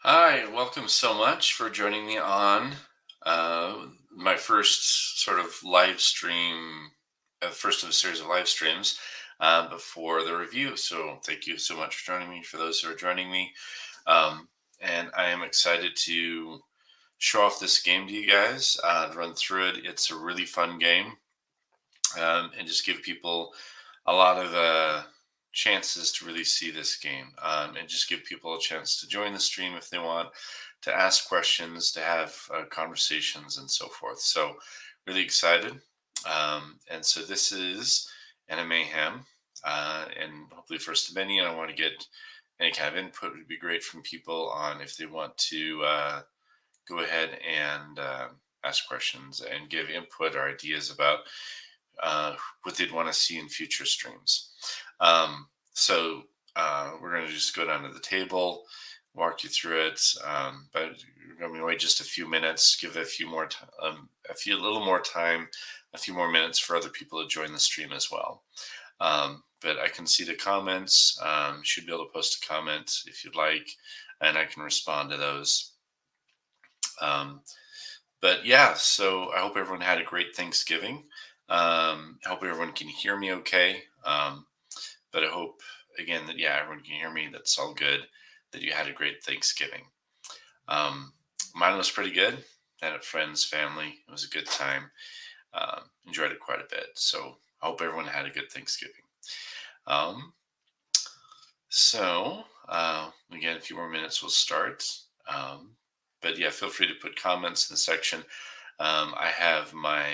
Hi, welcome so much for joining me on my first sort of live stream, first of a series of live streams before the review. So, thank you so much for joining me. For those who are joining me, um, and I am excited to show off this game to you guys, run through it. It's a really fun game, and just give people a lot of chances to really see this game, and just give people a chance to join the stream if they want, to ask questions, to have conversations, and so forth. So, really excited. And so, this is Ani-Mayhem, and hopefully, first of many. And I want to get any kind of input, would be great from people on if they want to go ahead and ask questions and give input or ideas about what they'd want to see in future streams. So we're going to just go down to the table, walk you through it, but we're going to wait just a few minutes, give it a few more, a little more time, a few more minutes for other people to join the stream as well. But I can see the comments. Should be able to post a comment if you'd like, and I can respond to those. But yeah, so I hope everyone had a great Thanksgiving. I hope everyone can hear me okay. But I hope again that everyone can hear me. That's all good. That you had a great Thanksgiving. Um, Mine was pretty good. Had it friends, family. It was a good time. Enjoyed it quite a bit. So I hope everyone had a good Thanksgiving. Um, so again, a few more minutes, we'll start. But yeah, feel free to put comments in the section. I have my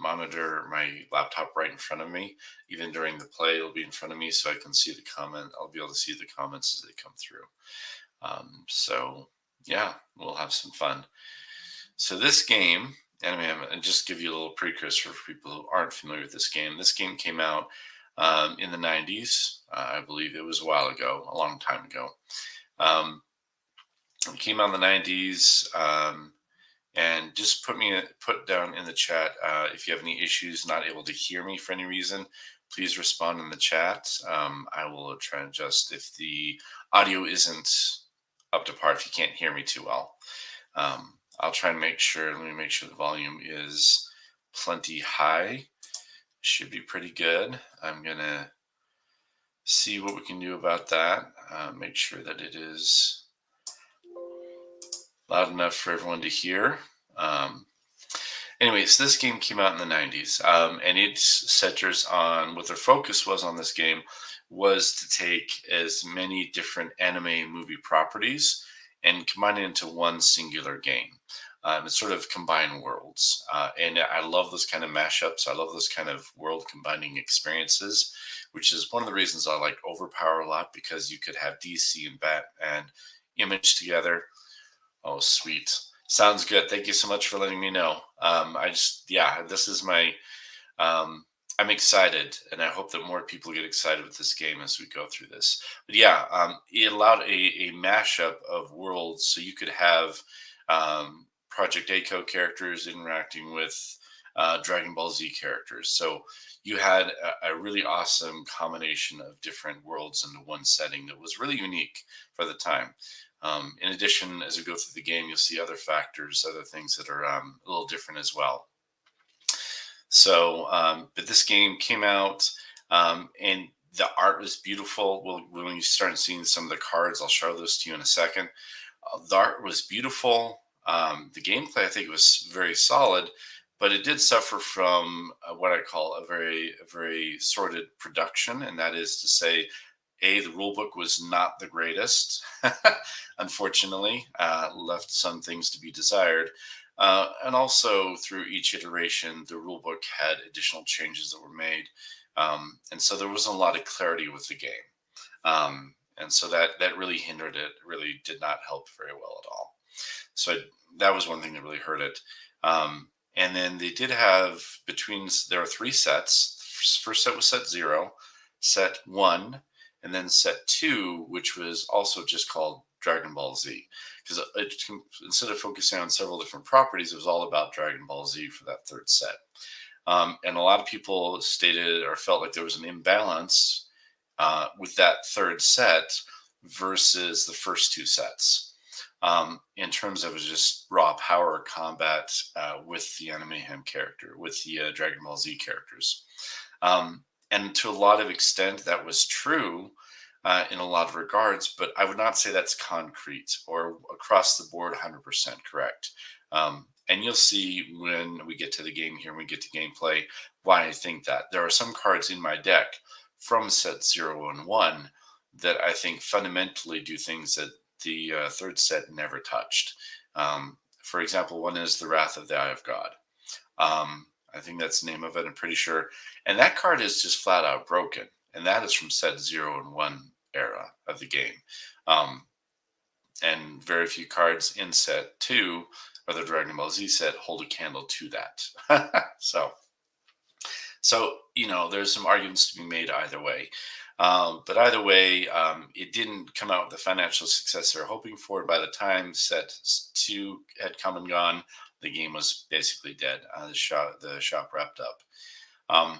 monitor, my laptop right in front of me. Even during the play, it'll be in front of me so I can see the comment. I'll be able to see the comments as they come through. So yeah, we'll have some fun. So this game, and just give you a little precursor for people who aren't familiar with this game. This game came out in the 90s. I believe it was a while ago, a long time ago. It came out in the 90s. And just put down in the chat if you have any issues, not able to hear me for any reason. Please respond in the chat. I will try and adjust if the audio isn't up to par. If you can't hear me too well, I'll try and make sure. Let me make sure the volume is plenty high. Should be pretty good. I'm gonna see what we can do about that. Make sure that it is loud enough for everyone to hear. Anyways, this game came out in the 90s, and it centers on what their focus was on this game was to take as many different anime movie properties and combine it into one singular game. And sort of combine worlds. And I love those kind of mashups. I love those kind of world combining experiences, which is one of the reasons I like Overpower a lot, because you could have DC and Bat and Image together. Oh, sweet. Sounds good. Thank you so much for letting me know. This is my, I'm excited, and I hope that more people get excited with this game as we go through this. But yeah, it allowed a mashup of worlds, so you could have Project A characters interacting with Dragon Ball Z characters. So you had a really awesome combination of different worlds into one setting that was really unique for the time. In addition, as we go through the game, you'll see other factors, other things that are a little different as well. So, but this game came out, and the art was beautiful. Well, when you start seeing some of the cards, I'll show those to you in a second. The art was beautiful. The gameplay, I think, was very solid, but it did suffer from what I call a very sorted production, and that is to say, the rulebook was not the greatest, unfortunately, left some things to be desired. And also, through each iteration, the rulebook had additional changes that were made. And so there wasn't a lot of clarity with the game. And so that really hindered it, really did not help very well at all. So that was one thing that really hurt it. And then they did have there are three sets. First set was set 0, set 1, and then set 2, which was also just called Dragon Ball Z. Because instead of focusing on several different properties, it was all about Dragon Ball Z for that third set. And a lot of people stated or felt like there was an imbalance with that third set versus the first two sets. in terms of just raw power combat with the Ani-Mayhem character, with the Dragon Ball Z characters. And to a lot of extent, that was true in a lot of regards, but I would not say that's concrete or across the board 100% correct. And you'll see when we get to the game here, when we get to gameplay, why I think that. There are some cards in my deck from set 0 and 1 that I think fundamentally do things that the third set never touched. For example, one is the Wrath of the Eye of God. I think that's the name of it, I'm pretty sure. And that card is just flat out broken. And that is from set 0 and 1 era of the game. And very few cards in set 2 or the Dragon Ball Z set hold a candle to that. So, there's some arguments to be made either way. But either way, it didn't come out with the financial success they were hoping for. By the time set 2 had come and gone, the game was basically dead. The shop wrapped up.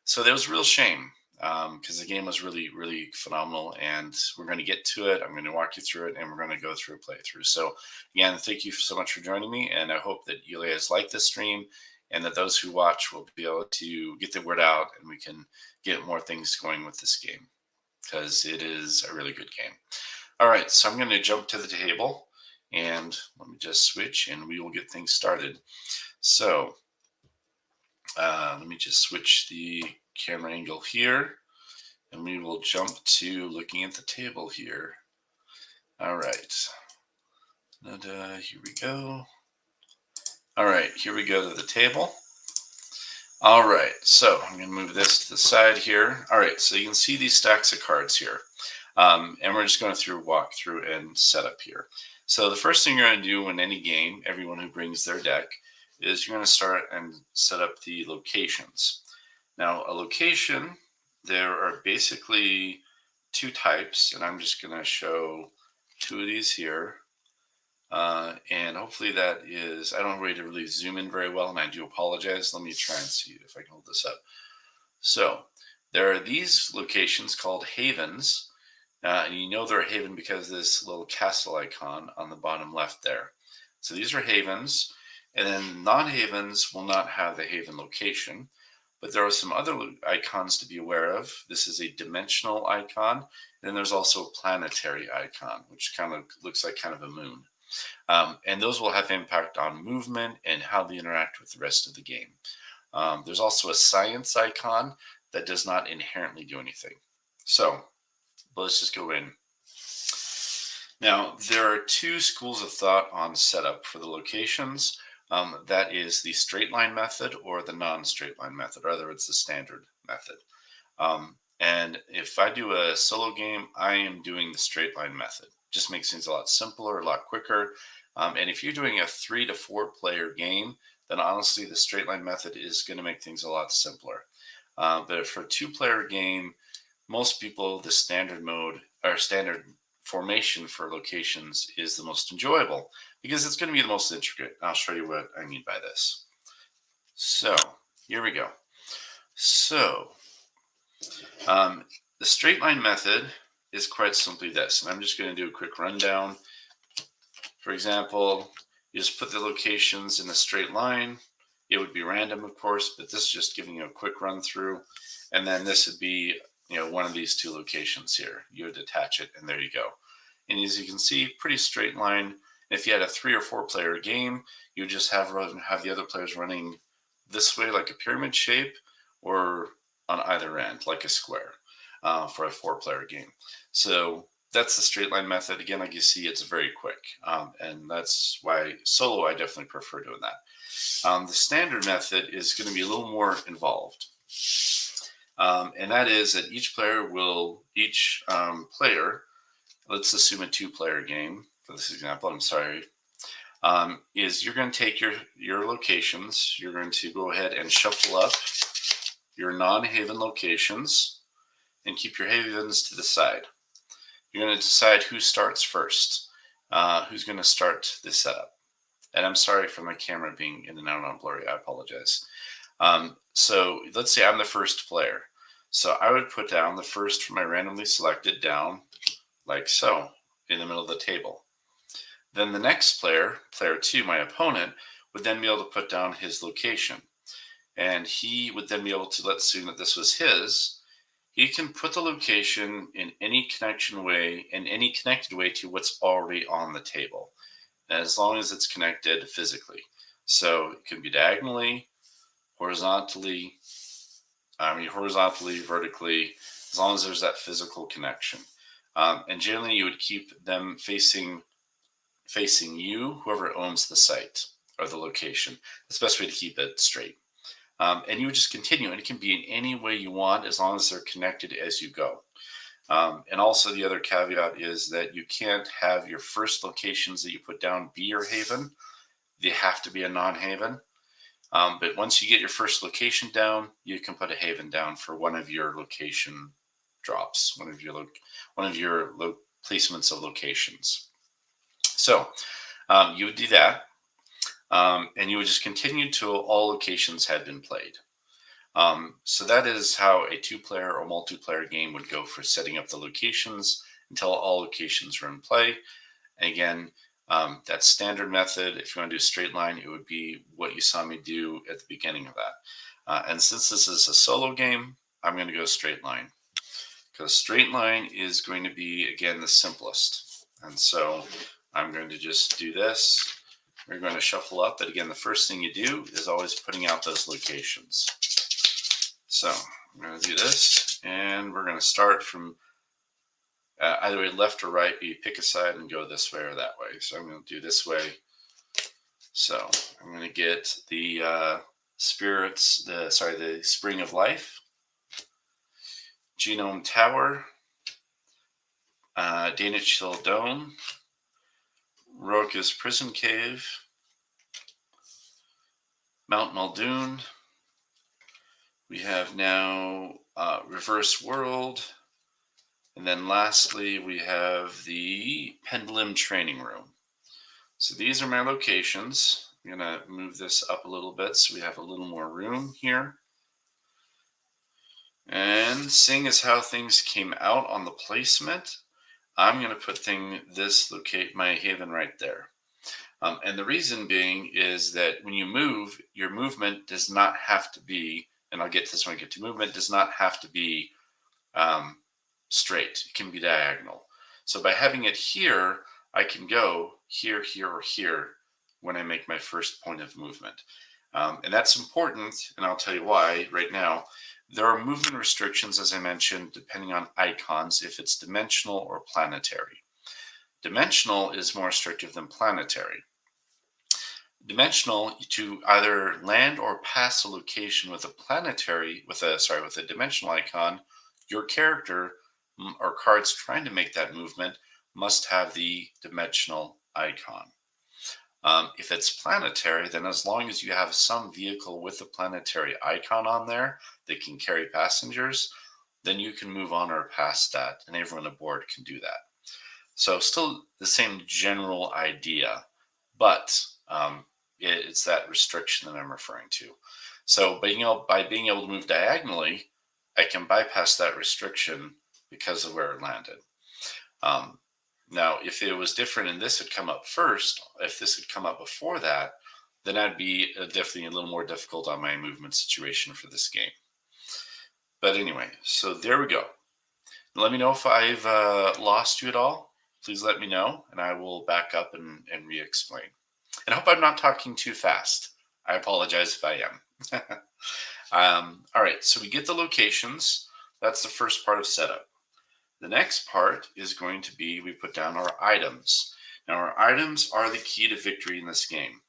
So there was a real shame because the game was really, really phenomenal. And we're going to get to it. I'm going to walk you through it, and we're going to go through a playthrough. So again, thank you so much for joining me. And I hope that you guys like this stream, and that those who watch will be able to get the word out, and we can get more things going with this game, because it is a really good game. All right, so I'm going to jump to the table, and let me just switch, and we will get things started. So let me just switch the camera angle here, and we will jump to looking at the table here. All right, and here we go. All right, here we go to the table. All right, so I'm going to move this to the side here. All right, so you can see these stacks of cards here. And we're just going through walk through and setup here. So the first thing you're going to do in any game, everyone who brings their deck, is you're going to start and set up the locations. Now, a location, there are basically two types, and I'm just going to show two of these here. And hopefully that is, I don't have a way to really zoom in very well, and I do apologize. Let me try and see if I can hold this up. So there are these locations called havens, and you know they're a haven because of this little castle icon on the bottom left there. So these are havens, and then non-havens will not have the haven location, but there are some other icons to be aware of. This is a dimensional icon, and then there's also a planetary icon, which kind of looks like kind of a moon. And those will have impact on movement and how they interact with the rest of the game. There's also a science icon that does not inherently do anything. So let's just go in. Now, there are two schools of thought on setup for the locations. That is the straight line method or the non-straight line method, or other words, the standard method. And if I do a solo game, I am doing the straight line method. Just makes things a lot simpler, a lot quicker. And if you're doing a 3 to 4 player game, then honestly, the straight line method is going to make things a lot simpler. But for a 2-player game, most people, the standard mode or standard formation for locations is the most enjoyable because it's going to be the most intricate. I'll show you what I mean by this. So here we go. So the straight line method is quite simply this, and I'm just going to do a quick rundown. For example, you just put the locations in a straight line. It would be random, of course, but this is just giving you a quick run through. And then this would be, one of these two locations here. You would attach it, and there you go. And as you can see, pretty straight line. If you had a 3 or 4 player game, you would just have the other players running this way, like a pyramid shape, or on either end, like a square, for a 4-player game. So that's the straight line method. Again, like you see, it's very quick. And that's why solo, I definitely prefer doing that. The standard method is going to be a little more involved. And that is that each player, let's assume a 2-player game for this example, I'm sorry, is you're going to take your locations. You're going to go ahead and shuffle up your non-haven locations and keep your havens to the side. You're going to decide who starts first, who's going to start this setup. And I'm sorry for my camera being in and out on blurry. I apologize. So let's say I'm the first player. So I would put down the first from my randomly selected down like so in the middle of the table. Then the next player, player 2, my opponent, would then be able to put down his location. And he would then be able to, let's assume that this was his, he can put the location in any connected way to what's already on the table, as long as it's connected physically. So it can be diagonally, horizontally, vertically, as long as there's that physical connection. And generally, you would keep them facing you, whoever owns the site or the location. That's the best way to keep it straight. And you would just continue, and it can be in any way you want as long as they're connected as you go. And also, the other caveat is that you can't have your first locations that you put down be your haven. They have to be a non-haven. But once you get your first location down, you can put a haven down for one of your location drops, one of your placements of locations. So you would do that, and you would just continue till all locations had been played. So that is how a 2-player or multiplayer game would go for setting up the locations until all locations are in play. And again, that standard method, if you want to do a straight line, it would be what you saw me do at the beginning of that. And since this is a solo game, I'm going to go straight line, because straight line is going to be, again, the simplest. And so I'm going to just do this. We're going to shuffle up, but again, the first thing you do is always putting out those locations. So I'm going to do this, and we're going to start from either way, left or right. You pick a side and go this way or that way. So I'm going to do this way. So I'm going to get the the Spring of Life, Genome Tower, Danish Hill Dome, Roka's Prison Cave, Mount Muldoon. We have now Reverse World. And then lastly, we have the Pendulum Training Room. So these are my locations. I'm going to move this up a little bit so we have a little more room here. And seeing as how things came out on the placement, I'm going to put my haven right there. And the reason being is that when you move, your movement does not have to be, and I'll get to this when I get to movement, does not have to be straight. It can be diagonal. So by having it here, I can go here, here, or here when I make my first point of movement. And that's important, and I'll tell you why right now. There are movement restrictions, as I mentioned, depending on icons, if it's dimensional or planetary. Dimensional is more restrictive than planetary. Dimensional, to either land or pass a location with a dimensional icon, your character or cards trying to make that movement must have the dimensional icon. If it's planetary, then as long as you have some vehicle with a planetary icon on there that can carry passengers, then you can move on or past that, and everyone aboard can do that. So still the same general idea, but it's that restriction that I'm referring to. So by being able to move diagonally, I can bypass that restriction because of where it landed. Now, if it was different and this had come up first, if this had come up before that, then I'd be definitely a little more difficult on my movement situation for this game. But anyway, so there we go. Let me know if I've lost you at all. Please let me know, and I will back up and re-explain. And I hope I'm not talking too fast. I apologize if I am. All right, so we get the locations. That's the first part of setup. The next part is going to be we put down our items. Now, our items are the key to victory in this game.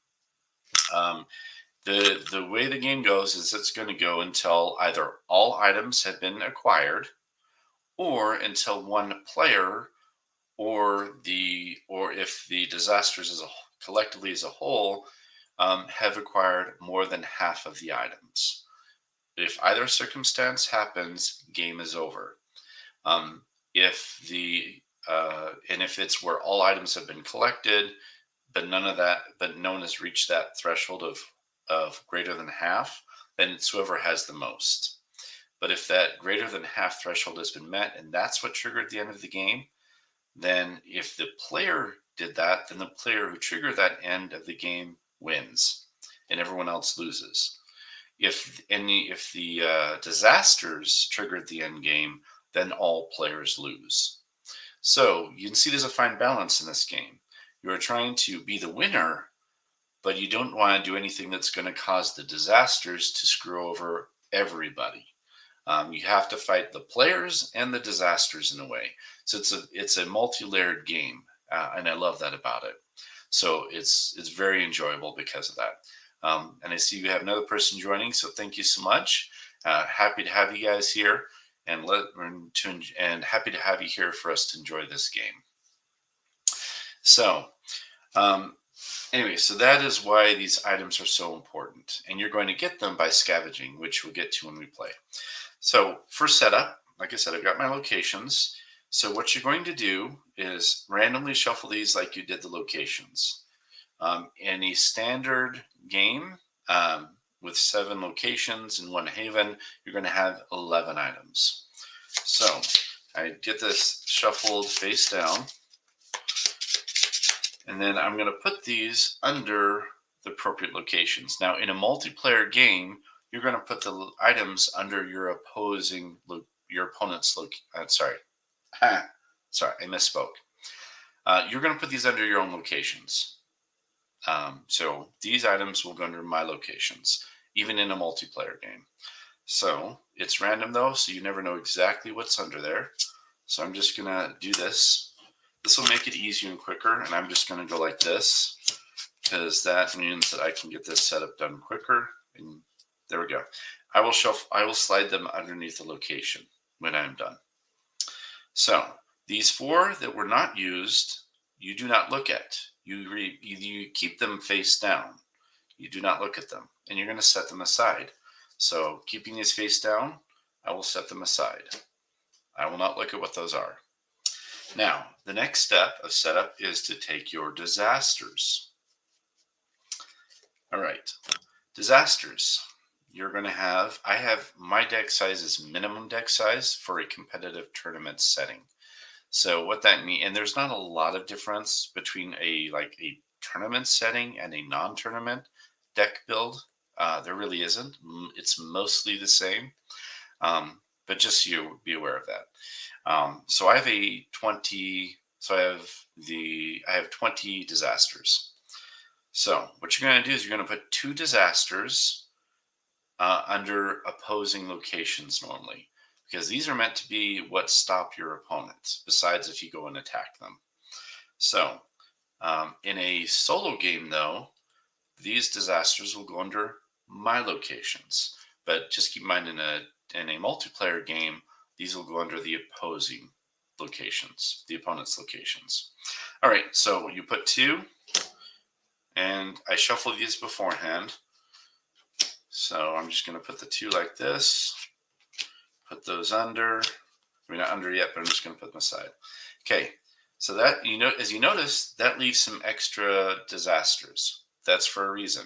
The way the game goes is it's going to go until either all items have been acquired, or until one player, or if the disasters collectively as a whole have acquired more than half of the items. If either circumstance happens, game is over. If it's where all items have been collected, but no one has reached that threshold of greater than half, then it's whoever has the most. But if that greater than half threshold has been met, and that's what triggered the end of the game, then if the player did that, then the player who triggered that end of the game wins, and everyone else loses. If the disasters triggered the end game, then all players lose. So you can see there's a fine balance in this game. You are trying to be the winner, but you don't want to do anything that's going to cause the disasters to screw over everybody. You have to fight the players and the disasters in a way. So it's a multi-layered game, and I love that about it. So it's very enjoyable because of that. And I see we have another person joining, so thank you so much. Happy to have you guys here, and happy to have you here for us to enjoy this game. So anyway, so that is why these items are so important, and you're going to get them by scavenging, which we'll get to when we play. So for setup, like I said, I've got my locations. So what you're going to do is randomly shuffle these like you did the locations. In a standard game with 7 locations and 1 haven, you're going to have 11 items. So I get this shuffled face down, and then I'm going to put these under the appropriate locations. Now, in a multiplayer game, you're going to put the items under your opponent's sorry, I misspoke. You're going to put these under your own locations. So these items will go under my locations, even in a multiplayer game. So it's random though, so you never know exactly what's under there. So I'm just going to do this. This will make it easier and quicker, and I'm just going to go like this, because that means that I can get this setup done quicker. And there we go. I will slide them underneath the location when I'm done. So these 4 that were not used, you do not look at. You keep them face down. You do not look at them, and you're going to set them aside. So keeping these face down, I will set them aside. I will not look at what those are. Now, the next step of setup is to take your disasters. All right, disasters. You're going to have, I have my deck size is minimum deck size for a competitive tournament setting. So what that means, and there's not a lot of difference between a tournament setting and a non-tournament deck build. There really isn't. It's mostly the same, but just so you be aware of that. So I have 20. So I have 20 disasters. So what you're going to do is you're going to put 2 disasters under opposing locations normally, because these are meant to be what stop your opponents, besides if you go and attack them. So in a solo game, though, these disasters will go under my locations. But just keep in mind, in a multiplayer game, these will go under the opposing locations, the opponent's locations. All right, so you put 2, and I shuffle these beforehand. So I'm just going to put the 2 like this, put those under. I mean, not under yet, but I'm just going to put them aside. Okay, so that, as you notice, that leaves some extra disasters. That's for a reason.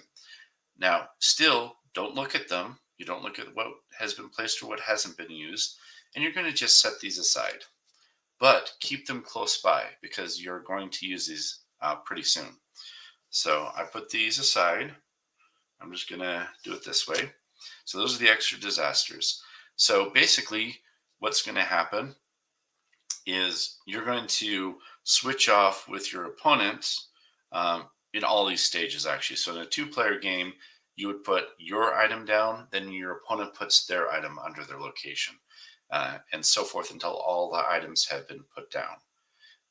Now, still, don't look at them. You don't look at what has been placed or what hasn't been used, and you're going to just set these aside. But keep them close by, because you're going to use these pretty soon. So I put these aside. I'm just going to do it this way. So those are the extra disasters. So basically, what's going to happen is you're going to switch off with your opponent in all these stages, actually. So in a 2-player game, you would put your item down, then your opponent puts their item under their location, and so forth until all the items have been put down.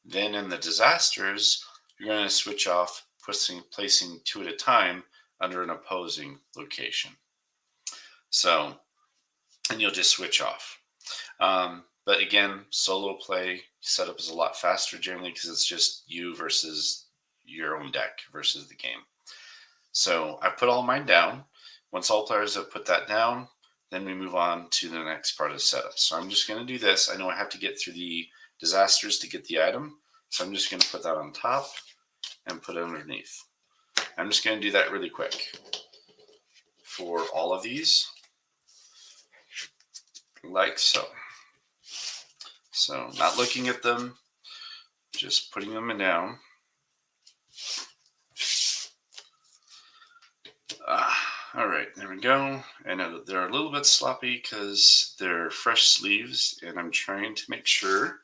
Then in the disasters, you're going to switch off, placing 2 at a time under an opposing location. So, and you'll just switch off. But again, solo play setup is a lot faster generally, because it's just you versus your own deck versus the game. So I put all mine down. Once all players have put that down, then we move on to the next part of the setup. So I'm just going to do this. I know I have to get through the disasters to get the item. So I'm just going to put that on top and put it underneath. I'm just going to do that really quick for all of these, like so. So not looking at them, just putting them down. All right, there we go. I know that they're a little bit sloppy because they're fresh sleeves, and I'm trying to make sure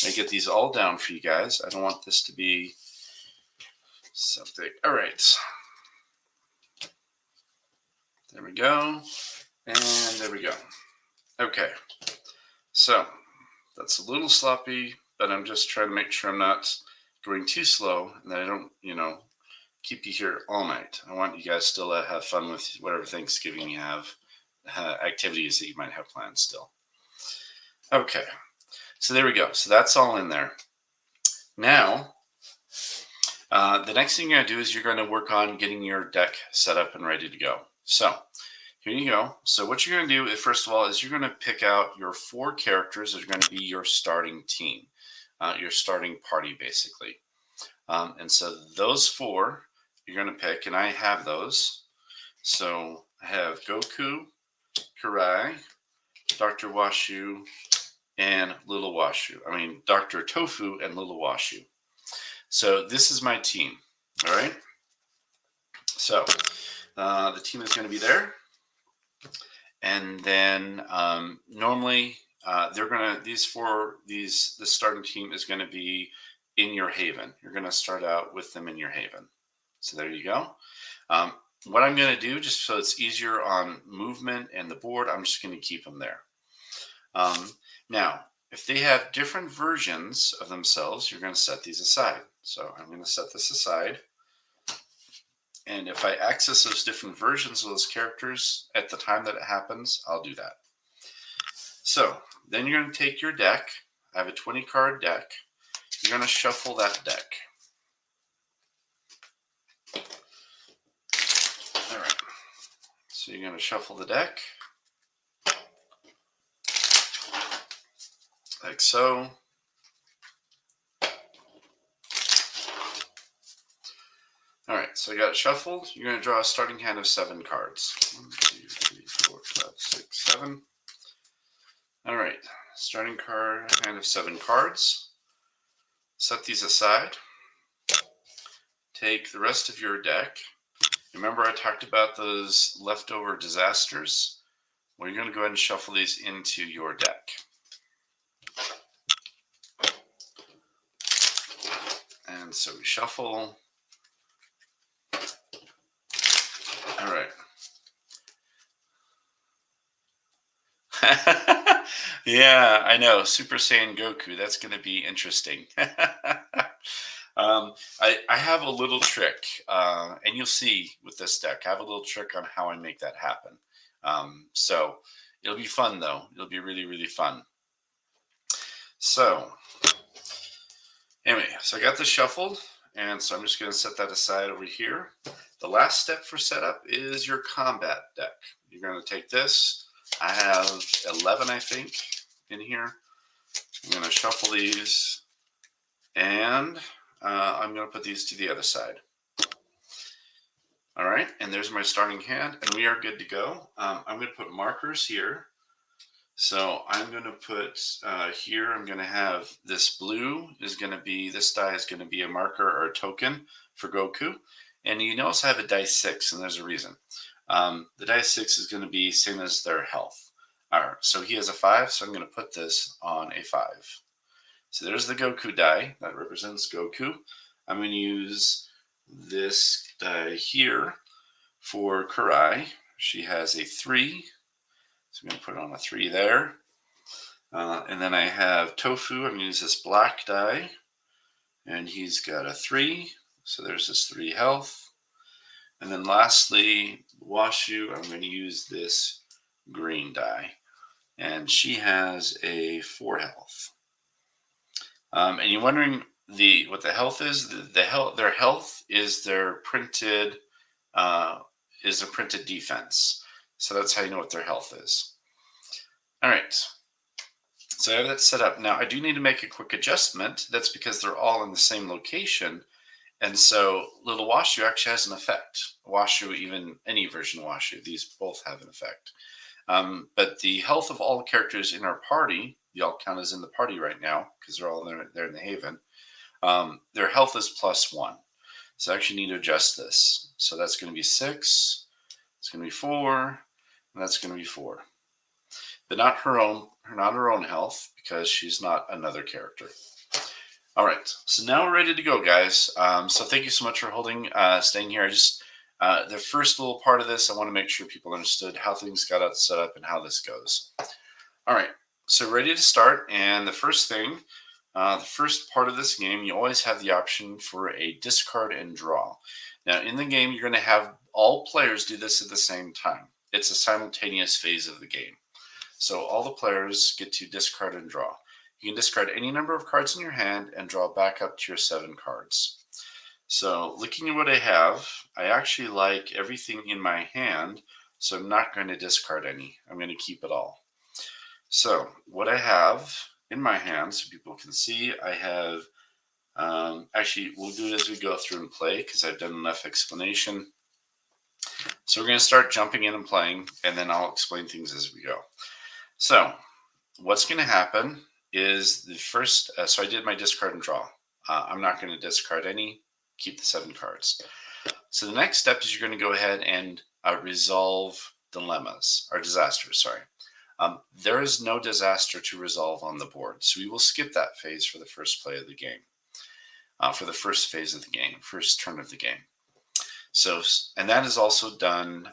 I get these all down for you guys. I don't want this to be something. All right. There we go. And there we go. Okay. So that's a little sloppy, but I'm just trying to make sure I'm not going too slow and that I don't, keep you here all night. I want you guys still to have fun with whatever Thanksgiving you have, activities that you might have planned still. Okay. So there we go. So that's all in there. Now, the next thing you're going to do is you're going to work on getting your deck set up and ready to go. So here you go. So what you're going to do is, first of all, is you're going to pick out your 4 characters that are going to be your starting team, your starting party, basically. And so those 4 you're going to pick, and I have those. So I have Goku, Karai, Dr. Washu, and Little Washu. I mean, Dr. Tofu and Little Washu. So this is my team. All right. So the team is going to be there. And then normally they're going to, this starting team is going to be in your haven. You're going to start out with them in your haven. So there you go. What I'm going to do, just so it's easier on movement and the board, I'm just going to keep them there. Now, if they have different versions of themselves, you're going to set these aside. So I'm going to set this aside. And if I access those different versions of those characters at the time that it happens, I'll do that. So then you're going to take your deck. I have a 20-card deck. You're going to shuffle that deck. All right. So you're going to shuffle the deck. Like so. All right, so I got it shuffled. You're going to draw a starting hand of 7 cards. 1, 2, 3, 4, 5, 6, 7. All right, starting card hand of 7 cards. Set these aside. Take the rest of your deck. Remember I talked about those leftover disasters? Well, you're going to go ahead and shuffle these into your deck. And so we shuffle. All right. Yeah, I know. Super Saiyan Goku. That's going to be interesting. I have a little trick, and you'll see with this deck. I have a little trick on how I make that happen. So it'll be fun, though. It'll be really, really fun. So anyway, so I got this shuffled, and so I'm just going to set that aside over here. The last step for setup is your combat deck. You're going to take this. I have 11, I think, in here. I'm going to shuffle these, and I'm going to put these to the other side. All right, and there's my starting hand, and we are good to go. I'm going to put markers here. So I'm going to put here, I'm going to have this blue is going to be, this die is going to be a marker or a token for Goku. And you notice I have a dice 6, and there's a reason. The dice 6 is going to be same as their health. All right, so he has a 5, so I'm going to put this on a 5. So there's the Goku die that represents Goku. I'm going to use this die here for Karai. She has a 3. So I'm going to put on a 3 there. And then I have Tofu. I'm going to use this black die. And he's got a 3. So there's this 3 health. And then lastly, Washu, I'm going to use this green die. And she has a 4 health. And you're wondering what the health is? Their health is their printed is a printed defense. So that's how you know what their health is. All right. So I have that set up. Now I do need to make a quick adjustment. That's because they're all in the same location. And so Little Washu actually has an effect. Washu, even any version of Washu, these both have an effect. But the health of all the characters in our party, y'all count as in the party right now because they're all there in the haven. Their health is +1. So I actually need to adjust this. So that's going to be 6. It's going to be 4, and that's going to be 4. But not her own health, because she's not another character. All right, so now we're ready to go, guys. So thank you so much for staying here. The first little part of this, I want to make sure people understood how things got set up and how this goes. All right, so ready to start. And the first part of this game, you always have the option for a discard and draw. Now, in the game, you're going to have all players do this at the same time. It's a simultaneous phase of the game. So all the players get to discard and draw. You can discard any number of cards in your hand and draw back up to your 7 cards. So looking at what I have, I actually like everything in my hand, so I'm not going to discard any. I'm going to keep it all. So what I have in my hand, so people can see, I have, actually we'll do it as we go through and play, because I've done enough explanation. So we're going to start jumping in and playing, and then I'll explain things as we go. So what's going to happen is the first, so I did my discard and draw. I'm not going to discard any, keep the 7 cards. So the next step is you're going to go ahead and resolve disasters, sorry. There is no disaster to resolve on the board, so we will skip that phase for the first play of the game, for the first phase of the game, first turn of the game. So, and that is also done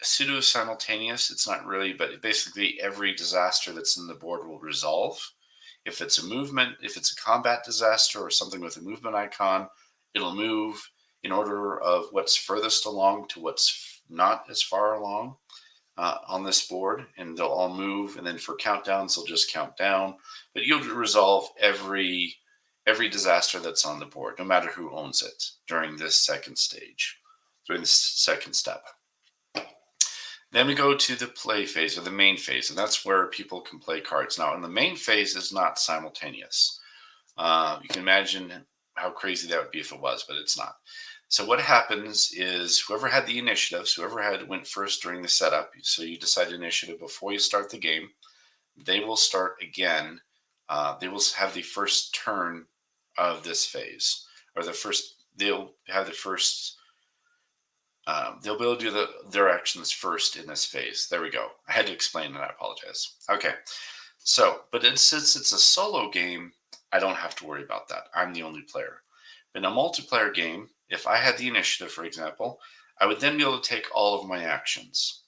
pseudo-simultaneous. It's not really, but basically every disaster that's in the board will resolve. If it's a movement, if it's a combat disaster or something with a movement icon, it'll move in order of what's furthest along to what's not as far along on this board, and they'll all move. And then for countdowns, they'll just count down. But you'll resolve every disaster that's on the board, no matter who owns it, during this second stage, during this second step. Then we go to the play phase, or the main phase, and that's where people can play cards. Now, in the main phase is not simultaneous. You can imagine how crazy that would be if it was, but it's not. So what happens is whoever had the initiative, so whoever went first during the setup, so you decide initiative before you start the game, they will start again. They will have the first turn of this phase, or they'll have the first. They'll be able to do their actions first in this phase. There we go. I had to explain that. I apologize. Okay. So, but since it's a solo game, I don't have to worry about that. I'm the only player. In a multiplayer game, if I had the initiative, for example, I would then be able to take all of my actions.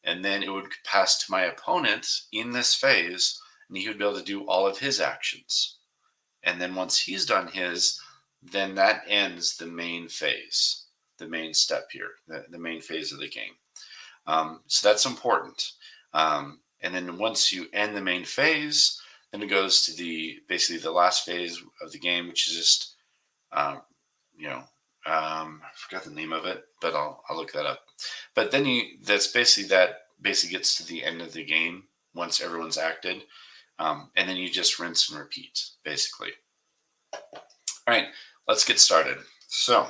And then it would pass to my opponent in this phase, and he would be able to do all of his actions. And then once he's done his, then that ends the main phase. The main step here, the main phase of the game. So that's important. And then once you end the main phase, then it goes to basically the last phase of the game, which is just, I forgot the name of it, but I'll look that up. But then that basically gets to the end of the game once everyone's acted. And then you just rinse and repeat, basically. All right, let's get started. So,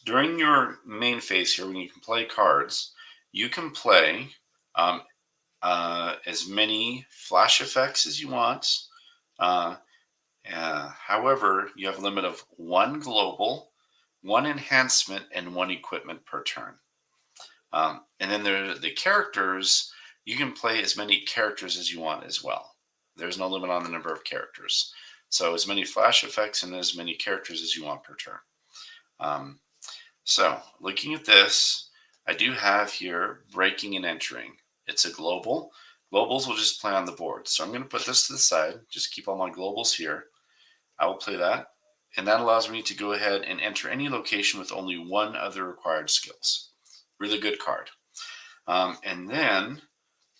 during your main phase here, when you can play cards, you can play as many flash effects as you want. However, you have a limit of 1 global, 1 enhancement, and 1 equipment per turn. And then the characters, you can play as many characters as you want as well. There's no limit on the number of characters. So as many flash effects and as many characters as you want per turn. So looking at this, I do have here breaking and entering. It's a global. Globals will just play on the board. So I'm going to put this to the side, just keep all my globals here. I will play that. And that allows me to go ahead and enter any location with only 1 of the required skills. Really good card. And then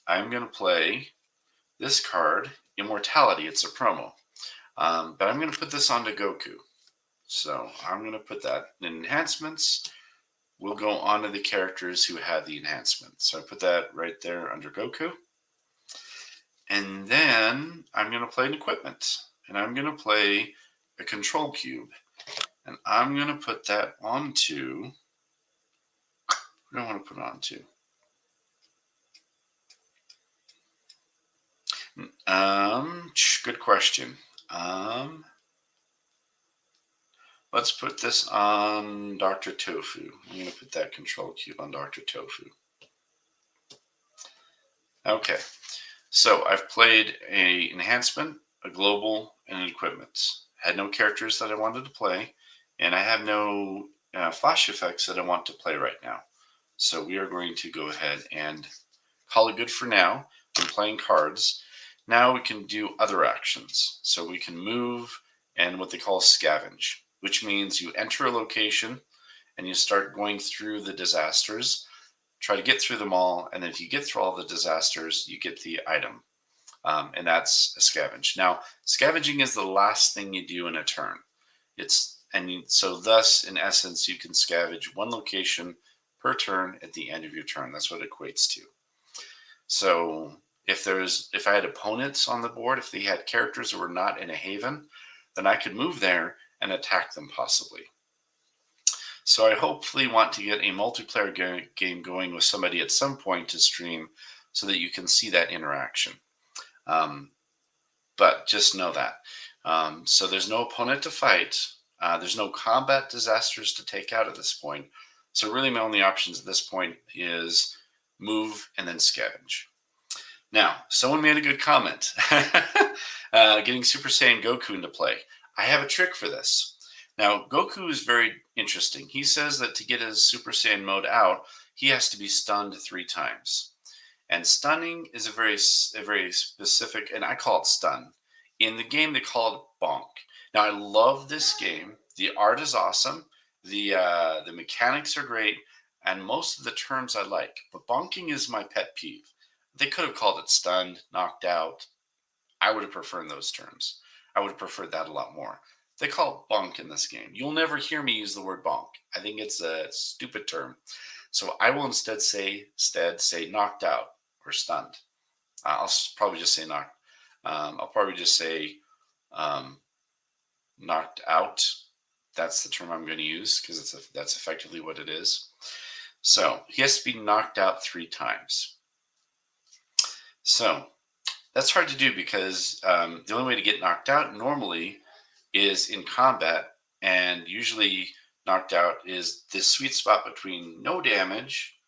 I'm going to play this card, Immortality. It's a promo. But I'm going to put this onto Goku. So I'm going to put that in enhancements. We'll go on to the characters who have the enhancement. So I put that right there under Goku. And then I'm going to play an equipment. And I'm going to play a control cube. And I'm going to put that onto... What do I want to put it onto? Good question. Let's put this on Dr. Tofu. I'm going to put that control cube on Dr. Tofu. Okay, so I've played a enhancement, a global, and an equipment. I had no characters that I wanted to play, and I have no flash effects that I want to play right now. So we are going to go ahead and call it good for now. I'm playing cards. Now we can do other actions. So we can move and what they call scavenge, which means you enter a location and you start going through the disasters, try to get through them all, and then if you get through all the disasters, you get the item. And that's a scavenge. Now, scavenging is the last thing you do in a turn. So thus, in essence, you can scavenge one location per turn at the end of your turn. That's what it equates to. So if I had opponents on the board, if they had characters that were not in a haven, then I could move there and attack them possibly. So I hopefully want to get a multiplayer game going with somebody at some point to stream so that you can see that interaction. But just know that. So there's no opponent to fight. There's no combat disasters to take out at this point. So really my only options at this point is move and then scavenge. Now, someone made a good comment. Getting Super Saiyan Goku into play. I have a trick for this. Now, Goku is very interesting. He says that to get his Super Saiyan mode out, he has to be stunned 3 times. And stunning is a very specific, and I call it stun. In the game, they call it bonk. Now, I love this game. The art is awesome. The mechanics are great, and most of the terms I like. But bonking is my pet peeve. They could have called it stunned, knocked out. I would have preferred those terms. I would have preferred that a lot more. They call it bonk in this game. You'll never hear me use the word bonk. I think it's a stupid term. So I will instead say knocked out or stunned. I'll probably just say knocked. I'll probably just say knocked out. That's the term I'm going to use because that's effectively what it is. So he has to be knocked out 3 times. So that's hard to do because the only way to get knocked out normally is in combat, and usually knocked out is this sweet spot between no damage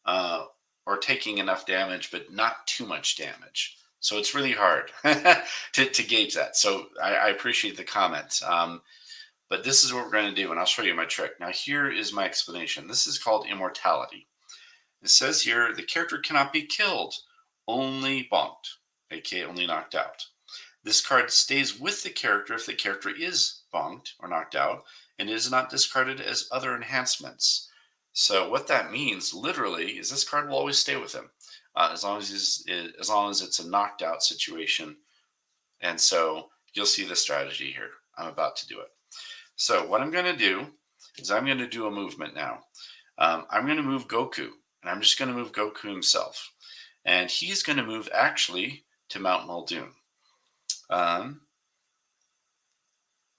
or taking enough damage but not too much damage. So it's really hard to gauge that. So I appreciate the comments. But this is what we're going to do, and I'll show you my trick. Now here is my explanation. This is called immortality. It says here the character cannot be killed, only bonked, aka only knocked out. This card stays with the character if the character is bonked or knocked out and is not discarded as other enhancements. So what that means literally is this card will always stay with him as long as it's a knocked out situation. And so you'll see the strategy here. I'm about to do it. So what I'm going to do is I'm going to do a movement now. I'm going to move Goku, and I'm just going to move Goku himself. And he's going to move actually to Mount Muldoon.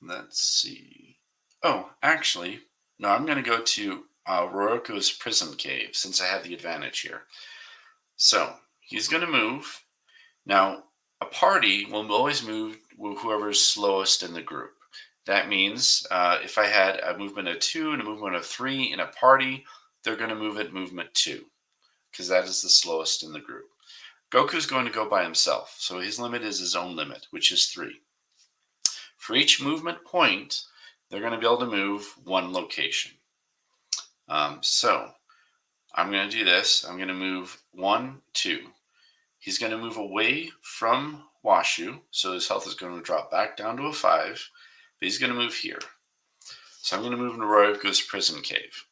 Let's see. Oh, actually, no, I'm going to go to Roroku's prison cave since I have the advantage here. So he's going to move. Now, a party will always move whoever's slowest in the group. That means if I had a movement of 2 and a movement of 3 in a party, they're going to move at movement 2 because that is the slowest in the group. Goku's going to go by himself, so his limit is his own limit, which is 3. For each movement point, they're going to be able to move 1 location. So I'm going to do this. I'm going to move 1, 2. He's going to move away from Washu, so his health is going to drop back down to a 5, but he's going to move here. So I'm going to move into Roroku's prison cave.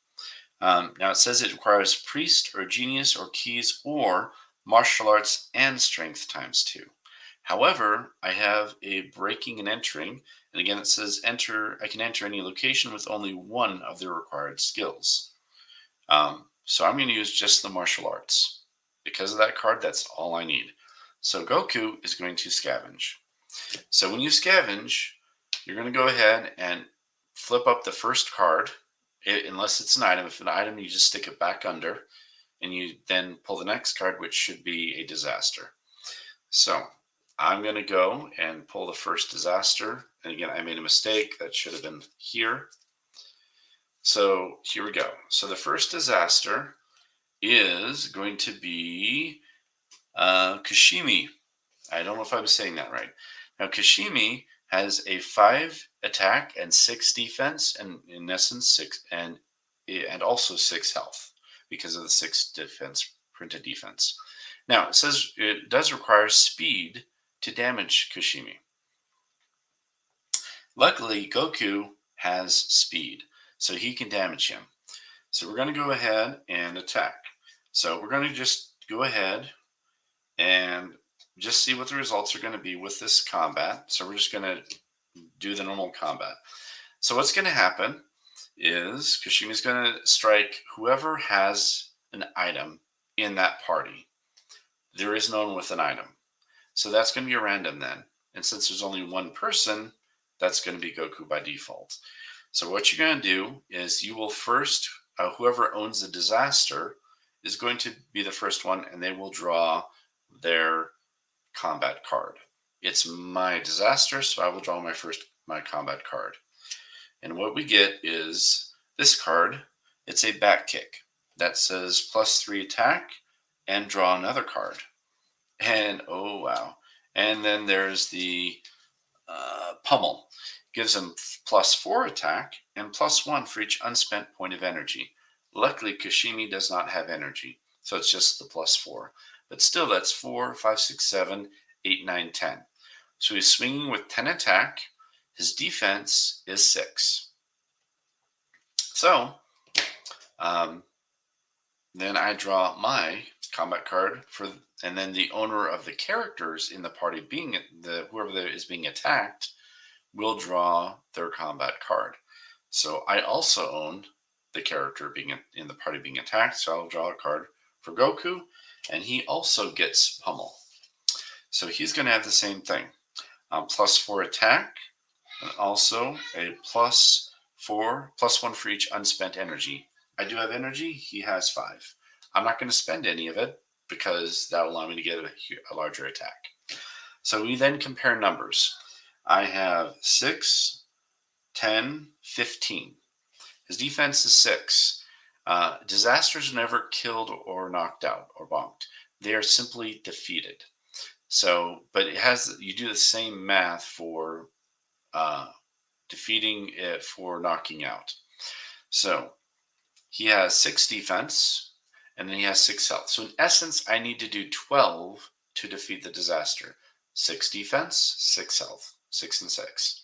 Now it says it requires priest or genius or keys or martial arts and strength times 2. However, I have a breaking and entering, and again it says I can enter any location with only 1 of the required skills. So I'm going to use just the martial arts. Because of that card, that's all I need. So Goku is going to scavenge. So when you scavenge, you're going to go ahead and flip up the first card, unless it's an item. If an item, you just stick it back under, and you then pull the next card, which should be a disaster. So I'm going to go and pull the first disaster, And again, I made a mistake. That should have been here. So here we go. So the first disaster is going to be Kashimi. I don't know if I'm saying that right. Now, Kashimi has a 5 attack and 6 defense, and in essence 6 and also 6 health because of the 6 defense printed defense. Now, it says it does require speed to damage Kashimi. Luckily, Goku has speed, so he can damage him. So we're going to go ahead and attack. So we're going to just go ahead and just see what the results are going to be with this combat. So we're just going to do the normal combat. So what's going to happen is Kashimi's going to strike whoever has an item in that party. There is no one with an item. So that's going to be a random then. And since there's only one person, that's going to be Goku by default. So what you're going to do is you will first, whoever owns the disaster is going to be the first one, and they will draw their combat card. It's my disaster, so I will draw my combat card. And what we get is this card. It's a back kick that says +3 attack, and draw another card. And oh wow. And then there's the pummel. Gives him +4 attack and +1 for each unspent point of energy. Luckily, Kashimi does not have energy, so it's just the +4. But still, that's 4, 5, 6, 7, 8, 9, 10. So he's swinging with 10 attack. His defense is 6. So then I draw my combat card and then the owner of the characters in the party being whoever is being attacked will draw their combat card. So I also own the character being in the party being attacked, so I'll draw a card for Goku, and he also gets pummel. So he's going to have the same thing, +4 attack, and also a +1 for each unspent energy. I do have energy. He has 5. I'm not going to spend any of it because that will allow me to get a larger attack. So we then compare numbers. I have 6, 10, 15. His defense is 6. Disasters are never killed or knocked out or bonked. They are simply defeated. So, but you do the same math for defeating it for knocking out. So he has 6 defense, and then he has 6 health. So in essence, I need to do 12 to defeat the disaster. 6 defense, 6 health, 6 and 6.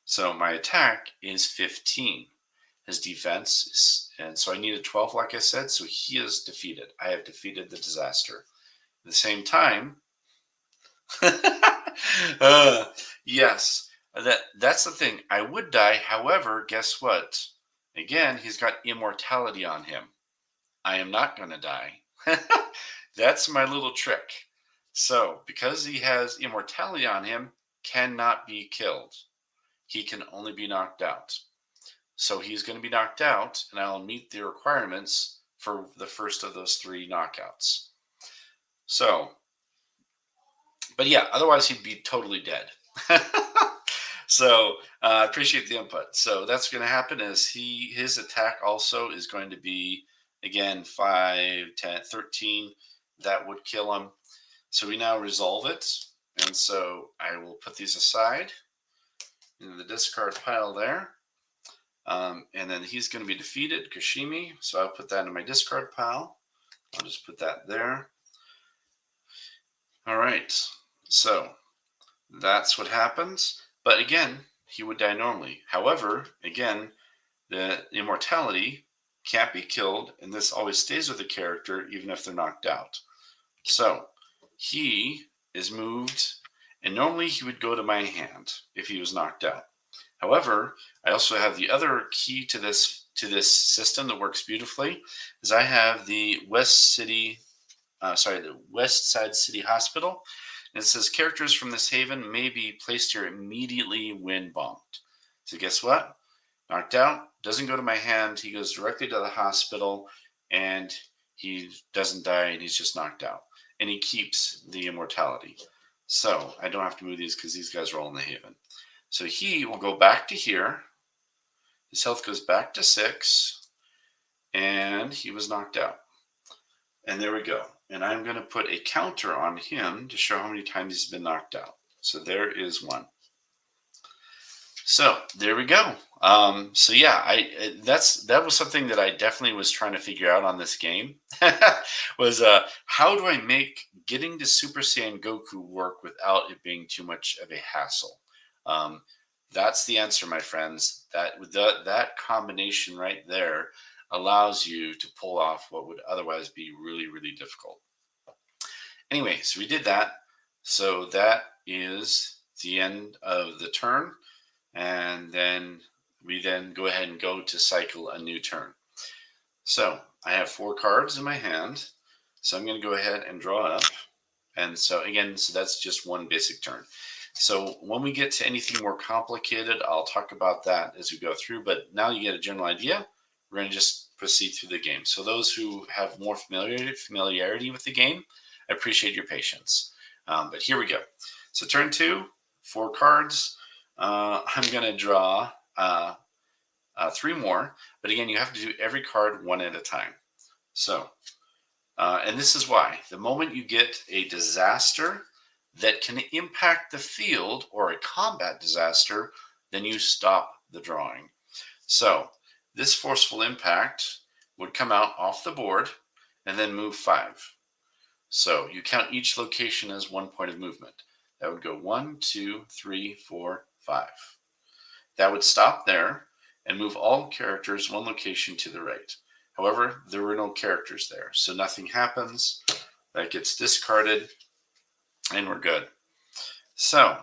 So my attack is 15. His defense is, and so I need a 12, like I said, so he is defeated. I have defeated the disaster. At the same time, yes, that's the thing. I would die. However, guess what? Again, he's got immortality on him. I am not going to die. That's my little trick. So, because he has immortality on him, cannot be killed. He can only be knocked out. So he's going to be knocked out, and I'll meet the requirements for the first of those 3 knockouts. So, but yeah, otherwise he'd be totally dead. So I appreciate the input. So that's going to happen is his attack also is going to be, again, 5, 10, 13. That would kill him. So we now resolve it. And so I will put these aside in the discard pile there. And then he's going to be defeated, Kashimi. So I'll put that in my discard pile. I'll just put that there. All right. So that's what happens. But again, he would die normally. However, again, the immortality can't be killed, and this always stays with the character even if they're knocked out. So he is moved, and normally he would go to my hand if he was knocked out. However, I also have the other key to this system that works beautifully, is I have the West Side City Hospital. And it says characters from this haven may be placed here immediately when bonked. So guess what? Knocked out, doesn't go to my hand. He goes directly to the hospital, and he doesn't die, and he's just knocked out. And he keeps the immortality. So I don't have to move these because these guys are all in the haven. So he will go back to here. His health goes back to 6, and he was knocked out. And there we go. And I'm going to put a counter on him to show how many times he's been knocked out. So there is 1. So there we go. So yeah, that was something that I definitely was trying to figure out on this game. Was how do I make getting to Super Saiyan Goku work without it being too much of a hassle? Um, that's the answer, my friends. That combination right there allows you to pull off what would otherwise be really, really difficult. Anyway, so we did that. So that is the end of the turn. And then we go ahead and go to cycle a new turn. So I have 4 cards in my hand. So I'm going to go ahead and draw up. And so again, so that's just one basic turn. So when we get to anything more complicated, I'll talk about that as we go through. But now you get a general idea. We're going to just proceed through the game. So those who have more familiarity with the game, I appreciate your patience. But here we go. So turn 2, 4 cards. I'm going to draw 3 more. But again, you have to do every card one at a time. So, and this is why. The moment you get a disaster that can impact the field or a combat disaster, then you stop the drawing. So this forceful impact would come out off the board and then move 5. So you count each location as 1 point of movement. That would go 1, 2, 3, 4, 5. That would stop there and move all characters 1 location to the right. However, there were no characters there, so nothing happens. That gets discarded, and we're good. So,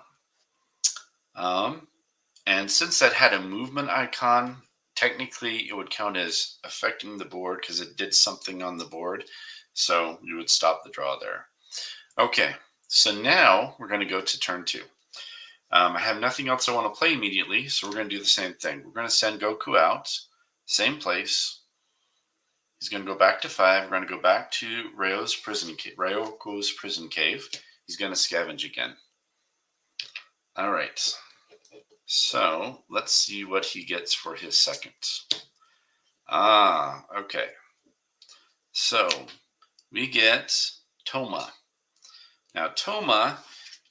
and since that had a movement icon, technically it would count as affecting the board because it did something on the board. So you would stop the draw there. Okay, so now we're going to go to turn 2. I have nothing else I want to play immediately, so we're going to do the same thing. We're going to send Goku out, same place. He's going to go back to 5. We're going to go back to Ryoko's prison cave. He's going to scavenge again. All right. So let's see what he gets for his second. Okay. So we get Toma. Now, Toma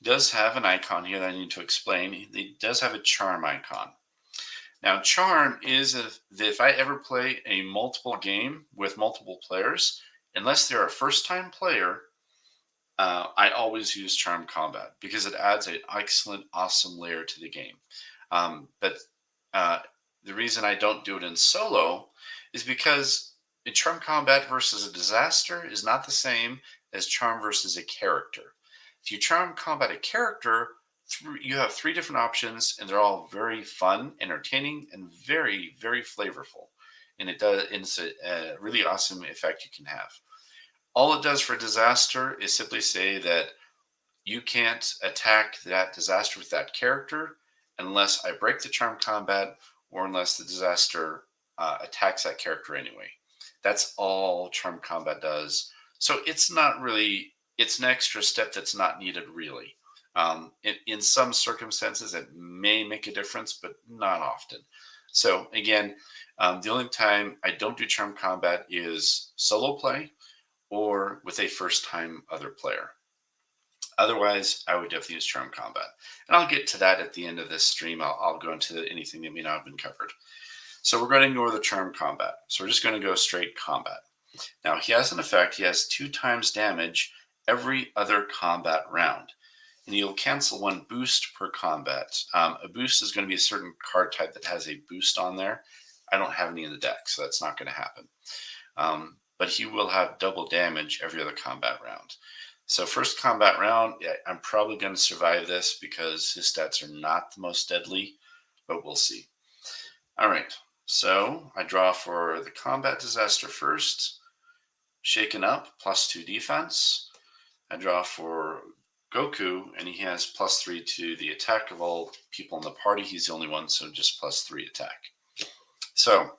does have an icon here that I need to explain. He does have a charm icon. Now, charm is if I ever play a multiple game with multiple players, unless they're a first-time player, I always use charm combat because it adds an excellent, awesome layer to the game. But the reason I don't do it in solo is because in charm combat versus a disaster is not the same as charm versus a character. If you charm combat a character, you have 3 different options, and they're all very fun, entertaining, and very, very flavorful. And it's a really awesome effect you can have. All it does for disaster is simply say that you can't attack that disaster with that character unless I break the charm combat or unless the disaster attacks that character anyway. That's all charm combat does. So it's not really, it's an extra step that's not needed really. In some circumstances, it may make a difference, but not often. So again, the only time I don't do charm combat is solo play or with a first-time other player. Otherwise, I would definitely use charm combat. And I'll get to that at the end of this stream. I'll go into anything that may not have been covered. So we're going to ignore the charm combat. So we're just going to go straight combat. Now, he has an effect. He has 2 times damage every other combat round. And you'll cancel 1 boost per combat. A boost is going to be a certain card type that has a boost on there. I don't have any in the deck, so that's not going to happen. But he will have double damage every other combat round. So first combat round, yeah, I'm probably going to survive this because his stats are not the most deadly, but we'll see. All right, so I draw for the combat disaster first. Shaken up, +2 defense. I draw for Goku, and he has +3 to the attack of all people in the party. He's the only one, so just +3 attack. So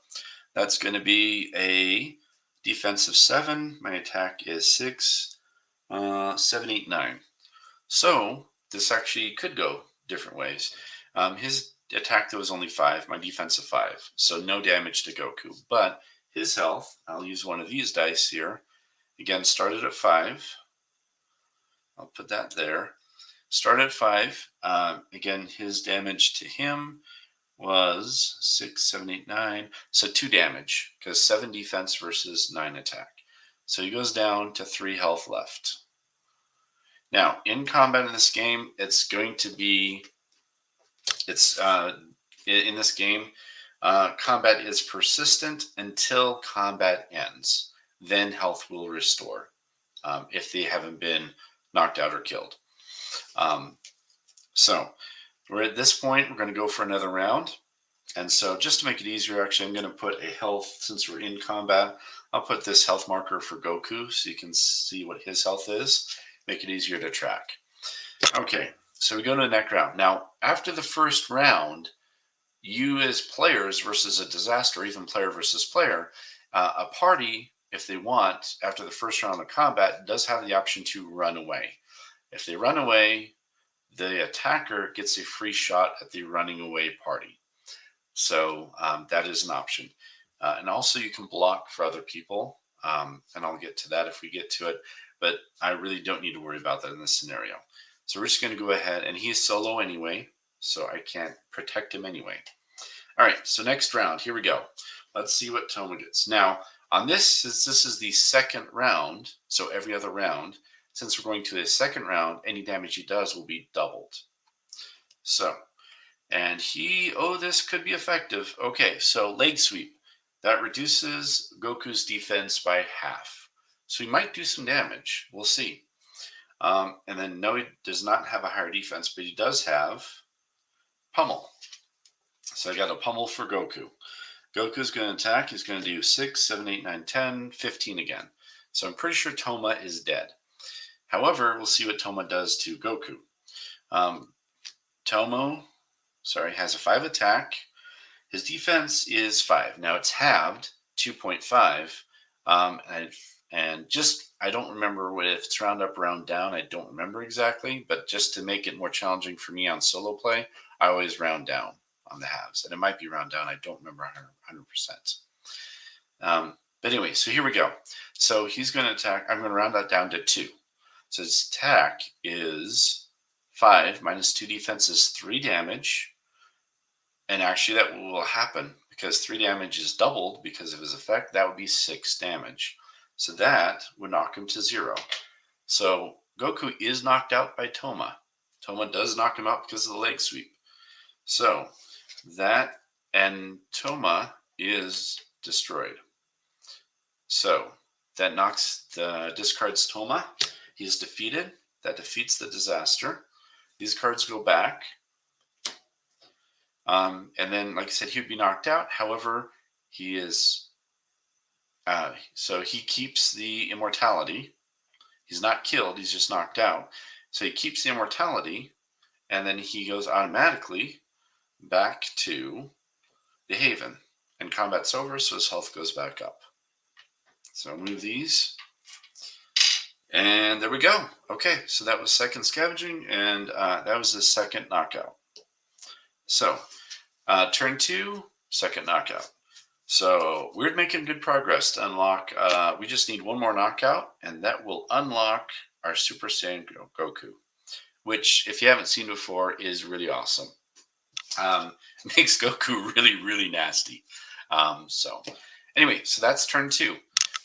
that's going to be a defensive 7. My attack is 6, 7, 8, 9. So this actually could go different ways. His attack, though, is only 5. My defense of 5. So no damage to Goku. But his health, I'll use one of these dice here. Again, started at 5. I'll put that there. Started at 5. Again, his damage to him was 6, 7, 8, 9. So 2 damage, because 7 defense versus 9 attack. So he goes down to 3 health left. Now, in combat in this game, it's going to be, in this game, combat is persistent until combat ends. Then health will restore if they haven't been knocked out or killed. So we're at this point, we're going to go for another round. And so just to make it easier, actually, I'm going to put a health, since we're in combat, I'll put this health marker for Goku so you can see what his health is. Make it easier to track. Okay, so we go to the next round. Now, after the first round, you as players versus a disaster, even player versus player, a party, if they want, after the first round of combat, does have the option to run away. If they run away, the attacker gets a free shot at the running away party. So that is an option. And also you can block for other people. And I'll get to that if we get to it. But I really don't need to worry about that in this scenario. So we're just going to go ahead. And he's solo anyway, so I can't protect him anyway. All right, so next round. Here we go. Let's see what Toma gets. Now, on this, since this is the second round, so every other round, since we're going to the second round, any damage he does will be doubled. So, and this could be effective. Okay, so leg sweep. That reduces Goku's defense by half. So he might do some damage. We'll see. And then, no, he does not have a higher defense, but he does have pummel. So I got a pummel for Goku. Goku's going to attack. He's going to do 6, 7, 8, 9, 10, 15 again. So I'm pretty sure Toma is dead. However, we'll see what Toma does to Goku. Tomo, has a 5 attack. His defense is 5. Now it's halved, 2.5. And just, I don't remember if it's round up, round down. I don't remember exactly. But just to make it more challenging for me on solo play, I always round down on the halves. And it might be round down. I don't remember 100%. But anyway, so here we go. So he's going to attack. I'm going to round that down to 2. So his attack is 5 minus 2 defense is 3 damage. And actually that will happen because 3 damage is doubled because of his effect. That would be 6 damage. So that would knock him to 0. So Goku is knocked out by Toma. Toma does knock him out because of the leg sweep. So that, and Toma is destroyed. So that discards Toma. He's defeated. That defeats the disaster. These cards go back. And then, like I said, he would be knocked out. However, he is... so he keeps the immortality. He's not killed. He's just knocked out. So he keeps the immortality. And then he goes automatically back to the Haven. And combat's over, so his health goes back up. So I'll move these. And there we go. Okay, so that was second scavenging, and that was the second knockout. So, turn 2, second knockout. So we're making good progress to unlock. We just need one more knockout, and that will unlock our Super Saiyan Goku, which, if you haven't seen before, is really awesome. Makes Goku really, really nasty. So anyway, so that's turn 2.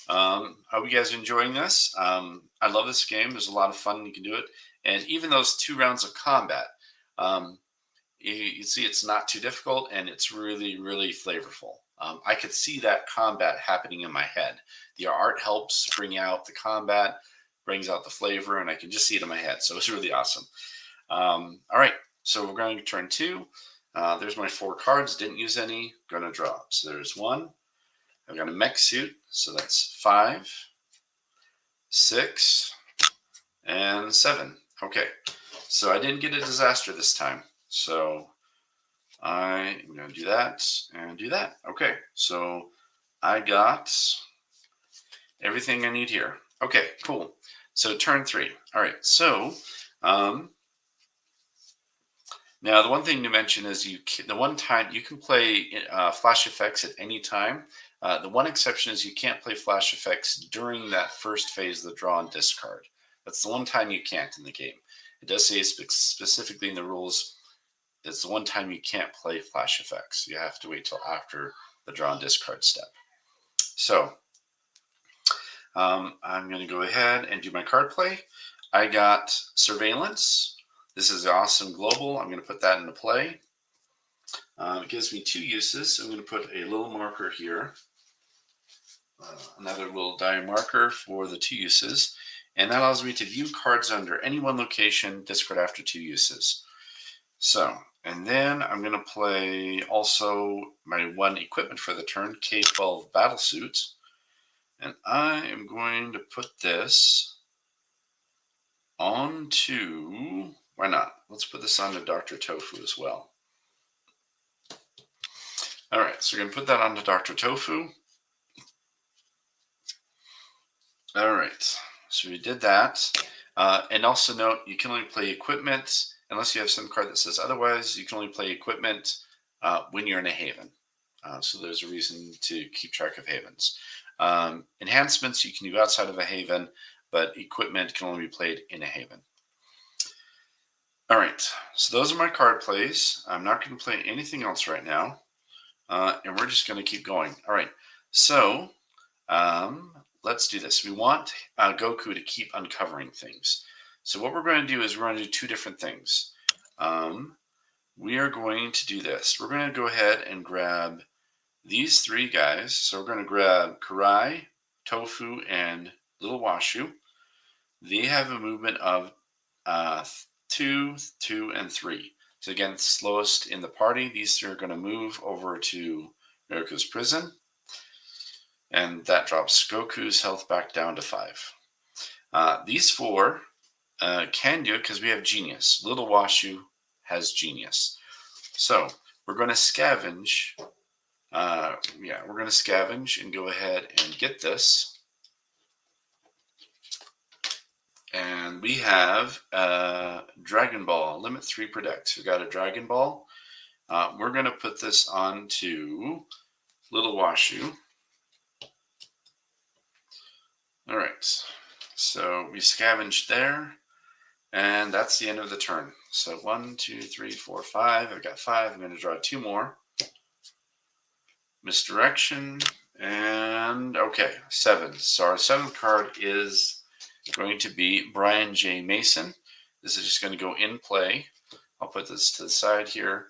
Hope you guys are enjoying this. I love this game. There's a lot of fun. You can do it. And even those 2 rounds of combat, you see it's not too difficult, and it's really, really flavorful. I could see that combat happening in my head. The art helps bring out the combat, brings out the flavor, and I can just see it in my head. So it's really awesome. All right, so we're going to turn 2. There's my 4 cards. Didn't use any. Going to draw. So there's 1. I've got a mech suit, so that's 5, 6, and 7. Okay, so I didn't get a disaster this time. So I'm going to do that and do that. Okay, so I got everything I need here. Okay, cool. So turn 3. All right, so now Now, the one thing to mention is the one time you can play flash effects at any time. The one exception is you can't play flash effects during that first phase of the draw and discard. That's the one time you can't in the game. It does say specifically in the rules, it's the one time you can't play flash effects. You have to wait till after the draw and discard step. So I'm going to go ahead and do my card play. I got Surveillance. This is awesome global. I'm going to put that into play. It gives me 2 uses. I'm going to put a little marker here. Another little die marker for the 2 uses. And that allows me to view cards under any one location, discard after 2 uses. So, and then I'm going to play also my 1 equipment for the turn, K-12 Battlesuit. And I am going to put this onto, why not? Let's put this onto Dr. Tofu as well. All right, so we're going to put that onto Dr. Tofu. All right, so we did that. And also note, you can only play equipment, unless you have some card that says otherwise, you can only play equipment when you're in a haven. So there's a reason to keep track of havens. Enhancements you can do outside of a haven, but equipment can only be played in a haven. All right, so those are my card plays. I'm not going to play anything else right now, and we're just going to keep going. All right, so let's do this. We want Goku to keep uncovering things. So what we're going to do is we're going to do 2 different things. We are going to do this. We're going to go ahead and grab these 3 guys. So we're going to grab Karai, Tofu, and Little Washu. They have a movement of 2, 2, and 3. So again, slowest in the party. These 3 are going to move over to Goku's prison. And that drops Goku's health back down to 5. These 4 can do it because we have Genius. Little Washu has Genius. So we're going to scavenge. We're going to scavenge and go ahead and get this. And we have Dragon Ball, limit 3 per deck. So we got a Dragon Ball. We're going to put this onto Little Washu. All right, so we scavenged there, and that's the end of the turn. So 1, 2, 3, 4, 5. I've got 5. I'm going to draw 2 more. Misdirection, and okay, 7. So our 7th card is going to be Brian J. Mason. This is just going to go in play. I'll put this to the side here,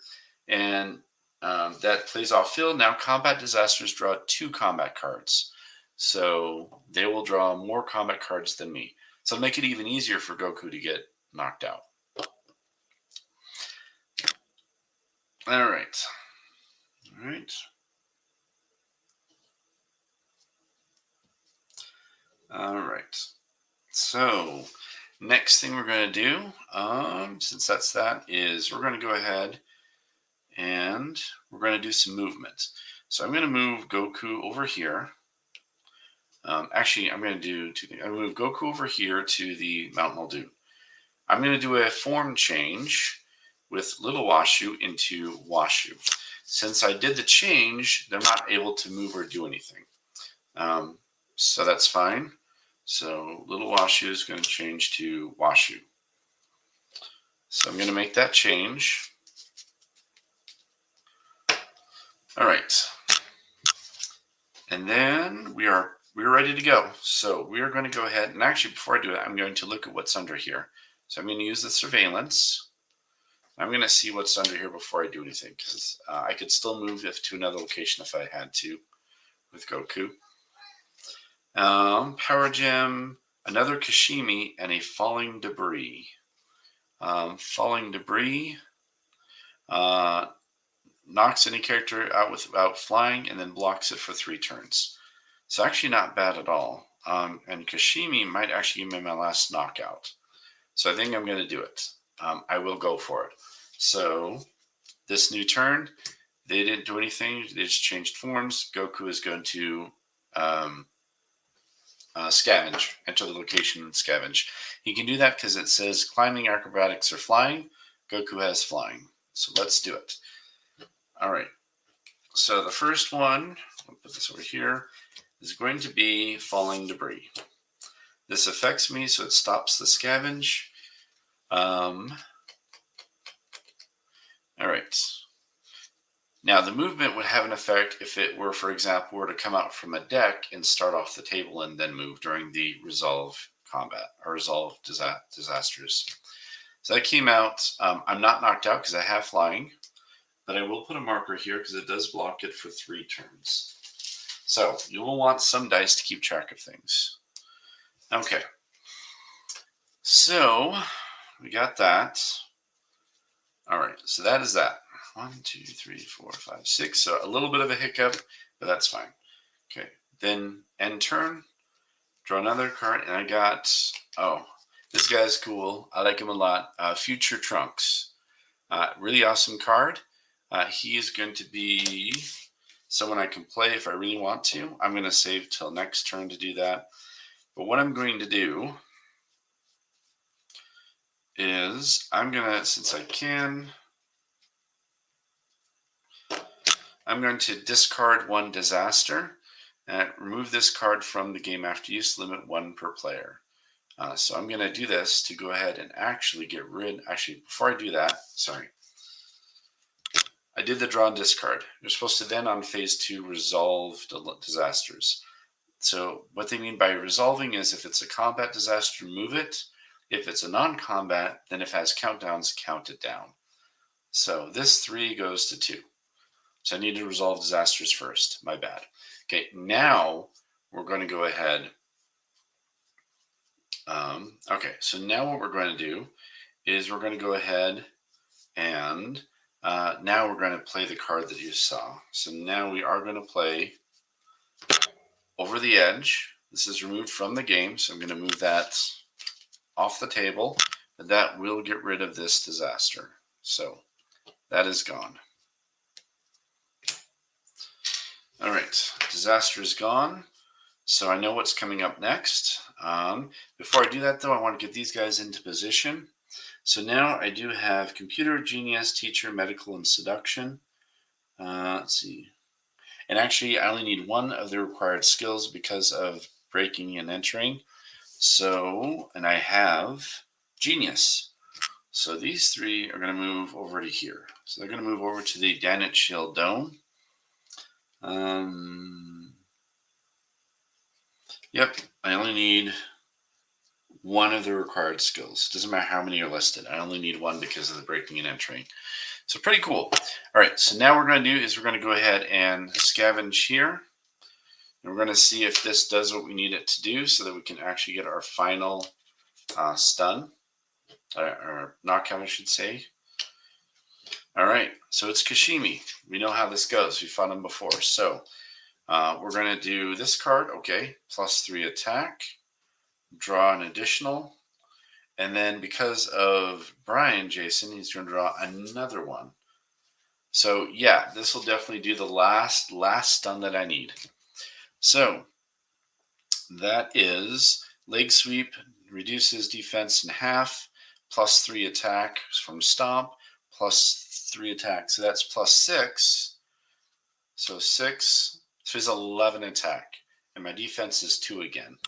and that plays off field. Now combat disasters draw 2 combat cards. So they will draw more combat cards than me. So it'll make it even easier for Goku to get knocked out. All right. All right. All right. So next thing we're going to do, since that's that, is we're going to go ahead and we're going to do some movement. So I'm going to move Goku over here. Actually, I'm going to do 2 things. I'm going to move Goku over here to the Mount Muldoon. I'm going to do a form change with Little Washu into Washu. Since I did the change, they're not able to move or do anything. So that's fine. So Little Washu is going to change to Washu. So I'm going to make that change. All right. And then we're ready to go. So we are going to go ahead, and actually before I do it, I'm going to look at what's under here. So I'm going to use the surveillance. I'm going to see what's under here before I do anything, because I could still move to another location if I had to with Goku. Power Gem, another Kashimi, and a Falling Debris. Falling Debris knocks any character out without flying and then blocks it for 3 turns. So actually not bad at all. And Kashimi might actually give me my last knockout. So I think I'm going to do it. I will go for it. So this new turn, they didn't do anything. They just changed forms. Goku is going to scavenge, enter the location and scavenge. He can do that because it says climbing, acrobatics, or flying. Goku has flying. So let's do it. All right. So the first one, I'll put this over here, is going to be falling debris. This affects me, so it stops the scavenge. All right. Now, the movement would have an effect if it were, for example, were to come out from a deck and start off the table and then move during the resolve combat or resolve disasters. So that came out. I'm not knocked out because I have flying, but I will put a marker here because it does block it for 3 turns. So you will want some dice to keep track of things. Okay. So we got that. All right. So that is that. 1, 2, 3, 4, 5, 6. So a little bit of a hiccup, but that's fine. Okay. Then end turn. Draw another card, and I got, this guy's cool. I like him a lot. Future Trunks. Really awesome card. He is going to be someone I can play if I really want to. I'm going to save till next turn to do that. But what I'm going to do is I'm going to, since I can, I'm going to discard 1 disaster and remove this card from the game after use, limit 1 per player. So I'm going to do this to go ahead and actually get rid, actually before I do that, sorry. I did the draw and discard. You're supposed to then on phase 2 resolve disasters. So what they mean by resolving is if it's a combat disaster, remove it. If it's a non-combat, then if it has countdowns, count it down. So this 3 goes to 2. So I need to resolve disasters first. My bad. Okay, now we're going to go ahead. Okay, so now what we're going to do is we're going to go ahead and now we're going to play the card that you saw. So now we are going to play Over the Edge. This is removed from the game, so I'm going to move that off the table. But that will get rid of this disaster. So that is gone. All right, disaster is gone. So I know what's coming up next. Before I do that, though, I want to get these guys into position. So now I do have Computer, Genius, Teacher, Medical, and Seduction. Let's see. And actually, I only need 1 of the required skills because of breaking and entering. So, and I have Genius. So these 3 are going to move over to here. So they're going to move over to the Danet Shield Dome. Yep, I only need 1 of the required skills. Doesn't matter how many are listed. I only need 1 because of the breaking and entering. So pretty cool. All right, so now what we're going to do is we're going to go ahead and scavenge here. And we're going to see if this does what we need it to do so that we can actually get our final stun, or knockout, I should say. All right, so it's Kashimi. We know how this goes. We fought him before. So we're going to do this card, okay, +3 attack, draw an additional, and then because of Brian Jason, he's going to draw another one. So yeah, this will definitely do the last stun that I need. So that is leg sweep, reduces defense in half, +3 attack from stomp, +3 attack. So that's +6. So 6. So it's 11 attack, and my defense is 2 again.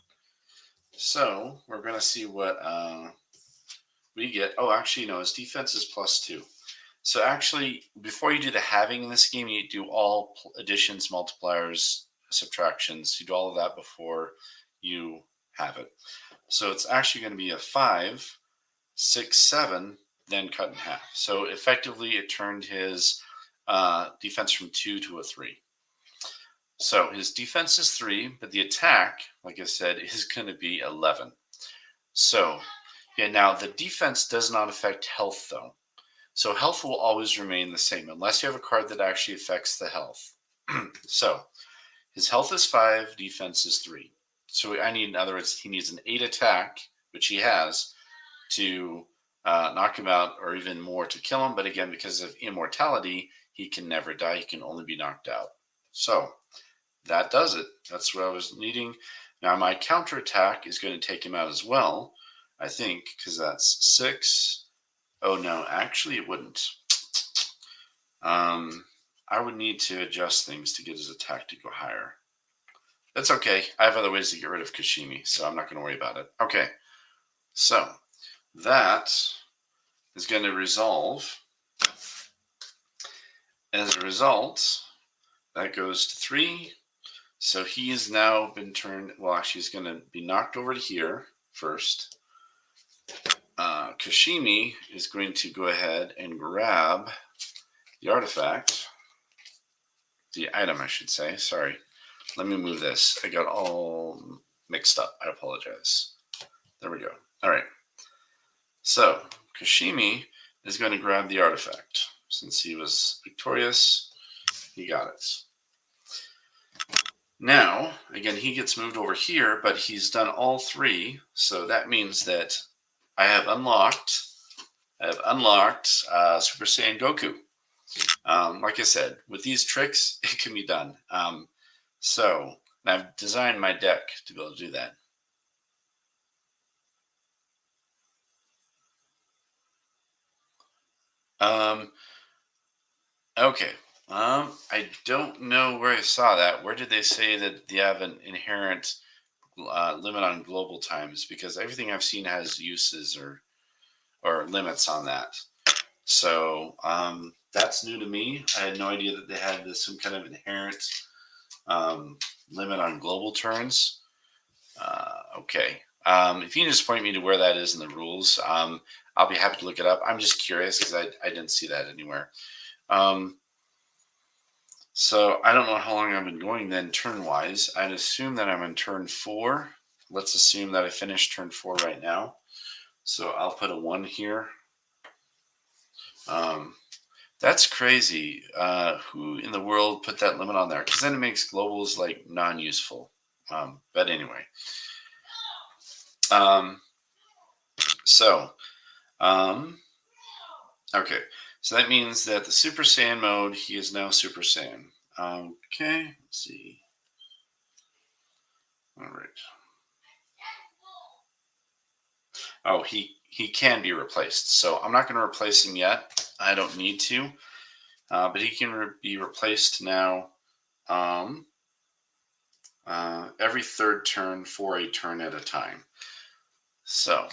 So we're going to see what we get. Oh, actually, no, his defense is +2. So actually, before you do the halving in this game, you do all additions, multipliers, subtractions. You do all of that before you have it. So it's actually going to be a 5, 6, 7, then cut in half. So effectively, it turned his defense from 2 to a 3. So his defense is 3, but the attack, like I said, is going to be 11. So, yeah, now the defense does not affect health, though. So health will always remain the same unless you have a card that actually affects the health. So his health is 5, defense is 3. So I need, in other words, he needs an 8 attack, which he has, to knock him out, or even more to kill him. But again, because of immortality, he can never die. He can only be knocked out. So that does it. That's what I was needing. Now my counterattack is going to take him out as well, I think, because that's 6. Oh no, actually it wouldn't. I would need to adjust things to get his attack to go higher. That's okay. I have other ways to get rid of Kashimi, so I'm not going to worry about it. Okay, so that is going to resolve. As a result, that goes to 3. So he has now been turned. Well, actually, he's going to be knocked over to here first. Kashimi is going to go ahead and grab the artifact. The item, I should say. Sorry. Let me move this. I got all mixed up. I apologize. There we go. All right. So Kashimi is going to grab the artifact. Since he was victorious, he got it. Now, again, he gets moved over here, but he's done all 3. So that means that I have unlocked Super Saiyan Goku. Like I said, with these tricks, it can be done. So I've designed my deck to be able to do that. Okay. I don't know where I saw that. Where did they say that they have an inherent limit on global times? Because everything I've seen has uses or limits on that. So that's new to me. I had no idea that they had some kind of inherent limit on global turns. Okay. If you can just point me to where that is in the rules, I'll be happy to look it up. I'm just curious because I didn't see that anywhere. So I don't know how long I've been going then turn-wise. I'd assume that I'm in turn 4. Let's assume that I finished turn 4 right now. So I'll put a 1 here. That's crazy. Who in the world put that limit on there? Because then it makes globals like non-useful. But anyway. Okay. So that means that the Super Saiyan mode, he is now Super Saiyan. Okay, let's see. All right. Oh, he can be replaced. So I'm not going to replace him yet. I don't need to. But he can be replaced now every 3rd turn for a turn at a time. So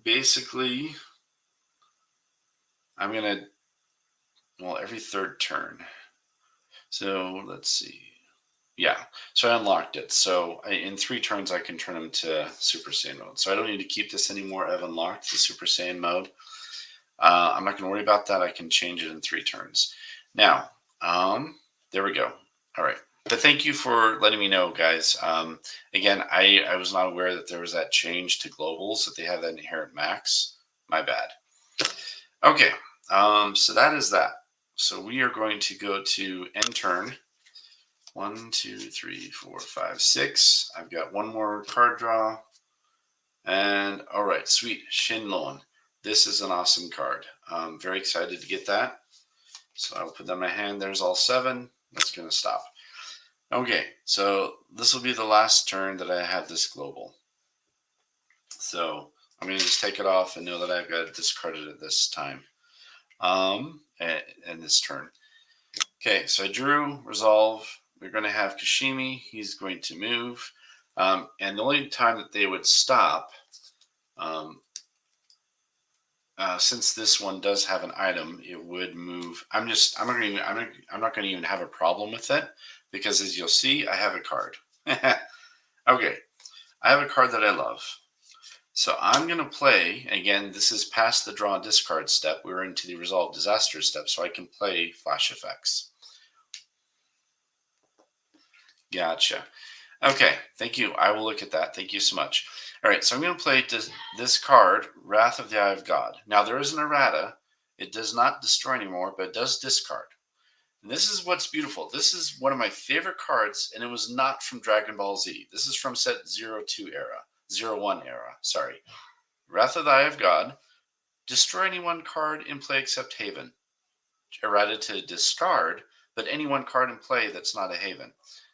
basically, I'm going to, well, every 3rd turn. So let's see. Yeah, so I unlocked it. So in 3 turns, I can turn him to Super Saiyan mode. So I don't need to keep this anymore. I've unlocked the Super Saiyan mode. I'm not going to worry about that. I can change it in 3 turns. Now, there we go. All right. But thank you for letting me know, guys. Again, I was not aware that there was that change to globals, that they have that inherent max. My bad. Okay, so that is that. So we are going to go to end turn. 1, 2, 3, 4, 5, 6. I've got 1 more card draw. And all right, sweet. Shinlong. This is an awesome card. I'm very excited to get that. So I'll put that in my hand. There's all 7. That's going to stop. Okay, so this will be the last turn that I have this global. So I'm going to just take it off and know that I've got to discard it at this time. And this turn. Okay, so I drew, resolve. We're going to have Kashimi. He's going to move. And the only time that they would stop, since this one does have an item, it would move. I'm not going to even have a problem with it because, as you'll see, I have a card. Okay, I have a card that I love. So I'm going to play, again, this is past the draw discard step. We're into the resolve disaster step, so I can play flash effects. Gotcha. Okay, thank you. I will look at that. Thank you so much. All right, so I'm going to play this card, Wrath of the Eye of God. Now, there is an errata. It does not destroy anymore, but it does discard. And this is what's beautiful. This is one of my favorite cards, and it was not from Dragon Ball Z. This is from set 02 era. 01 era, sorry. Wrath of the Eye of God. Destroy any 1 card in play except Haven. Errata to discard, but any 1 card in play that's not a Haven.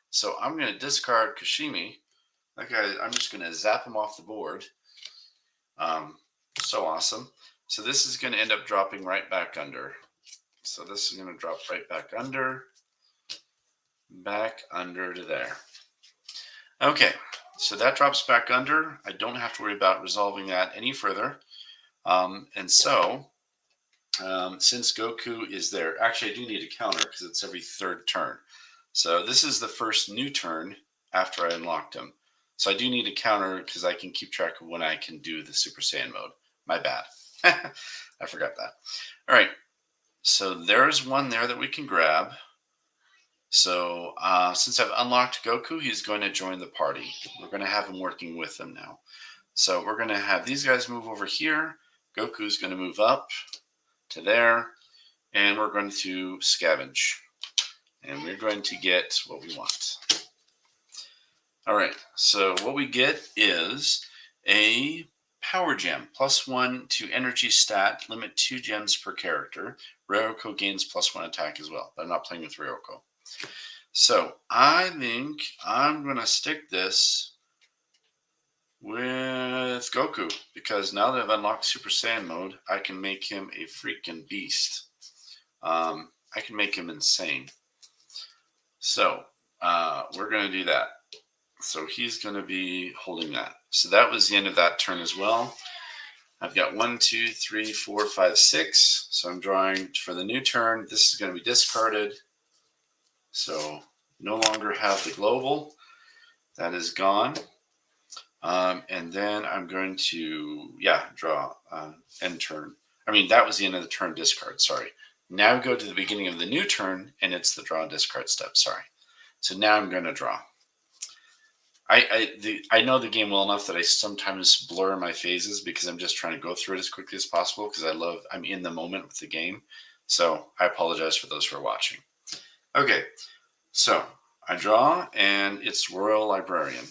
So I'm going to discard Kashimi. That guy, I'm just going to zap him off the board. So awesome. So this is going to end up dropping right back under. So this is going to drop right back under to there. Okay, so that drops back under. I don't have to worry about resolving that any further. And so, since Goku is there, actually I do need a counter because it's every third turn. So this is the first new turn after I unlocked him. So I do need a counter because I can keep track of when I can do the Super Saiyan mode. My bad. I forgot that. All right. So there's one there that we can grab. So since I've unlocked Goku, he's going to join the party. We're going to have him working with them now. So we're going to have these guys move over here. Goku's going to move up to there. And we're going to scavenge. And we're going to get what we want. All right. So what we get is a power gem. +1 to energy stat. Limit 2 gems per character. Ryoko gains +1 attack as well. But I'm not playing with Ryoko. So I think I'm going to stick this with Goku, because now that I've unlocked Super Saiyan mode, I can make him a freaking beast. I can make him insane. So we're going to do that. So he's going to be holding that. So that was the end of that turn as well. I've got 1, 2, 3, 4, 5, 6. So I'm drawing for the new turn. This is going to be discarded. So no longer have the global. That is gone. And then I'm going to, draw end turn. I mean, that was the end of the turn discard, sorry. Now go to the beginning of the new turn, and it's the draw discard step, sorry. So now I'm going to draw. I know the game well enough that I sometimes blur my phases because I'm just trying to go through it as quickly as possible because I'm in the moment with the game. So I apologize for those who are watching. Okay, so I draw, and it's Royal Librarian.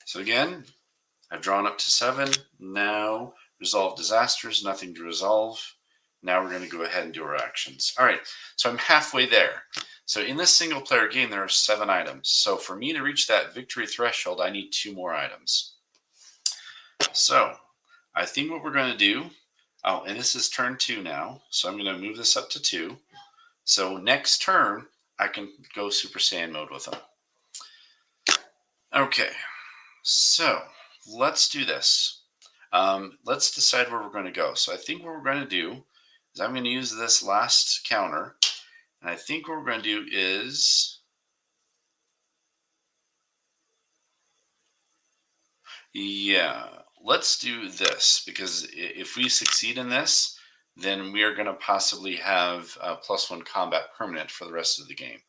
So again, I've drawn up to 7. Now, resolve disasters, nothing to resolve. Now we're going to go ahead and do our actions. All right, so I'm halfway there. So in this single player game, there are 7 items. So for me to reach that victory threshold, I need 2 more items. So I think what we're going to do, and this is turn 2 now. So I'm going to move this up to 2. So next turn, I can go Super Saiyan mode with them. Okay, so let's do this. Let's decide where we're going to go. So I think what we're going to do is I'm going to use this last counter. And I think what we're going to do is, let's do this. Because if we succeed in this, then we are going to possibly have +1 combat permanent for the rest of the game.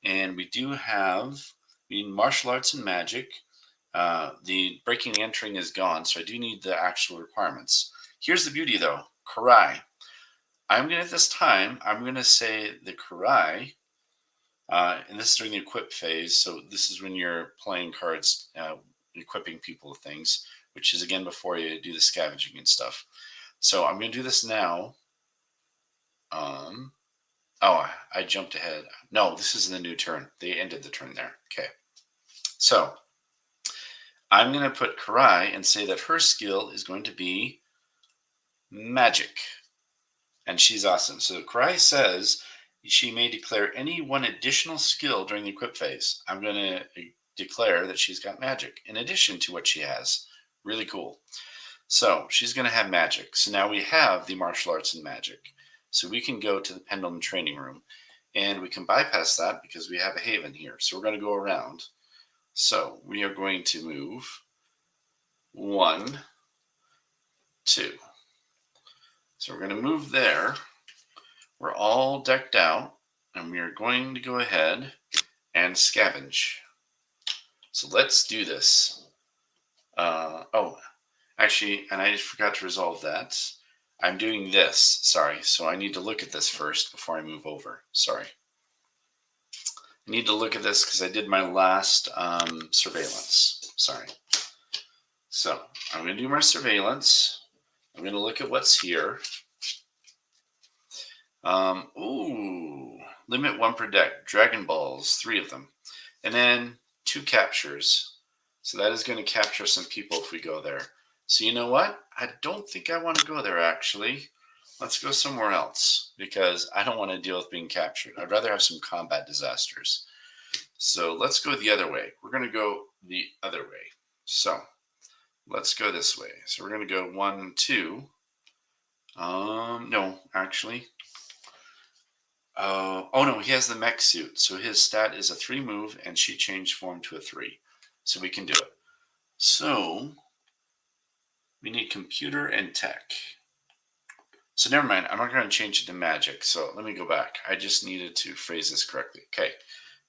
And we do have martial arts and magic. The breaking and entering is gone, so I do need the actual requirements. Here's the beauty, though. Karai. I'm going to say the Karai, and this is during the equip phase, so this is when you're playing cards, equipping people with things, which is, again, before you do the scavenging and stuff. So I'm going to do this now. I jumped ahead. No, this is the new turn. They ended the turn there. Okay. So I'm going to put Karai and say that her skill is going to be magic. And she's awesome. So Karai says she may declare any one additional skill during the equip phase. I'm going to declare that she's got magic in addition to what she has. Really cool. So she's going to have magic. So now we have the martial arts and magic. So we can go to the Pendulum Training Room. And we can bypass that because we have a haven here. So we're going to go around. So we are going to move 1, 2. So we're going to move there. We're all decked out. And we are going to go ahead and scavenge. So let's do this. Actually, and I just forgot to resolve that. I'm doing this. Sorry. So I need to look at this first before I move over. Sorry. I need to look at this because I did my last surveillance. Sorry. So I'm going to do my surveillance. I'm going to look at what's here. Limit 1 per deck. Dragon Balls, 3 of them. And then 2 captures. So that is going to capture some people if we go there. So you know what? I don't think I want to go there, actually. let's go somewhere else because I don't want to deal with being captured. I'd rather have some combat disasters. So let's go the other way. We're going to go the other way. So let's go this way. So we're going to go 1, 2. No, actually. Oh no, he has the mech suit. So his stat is a 3 move, and she changed form to a 3. So we can do it. So we need computer and tech. So never mind, I'm not going to change it to magic. So let me go back. I just needed to phrase this correctly. Okay,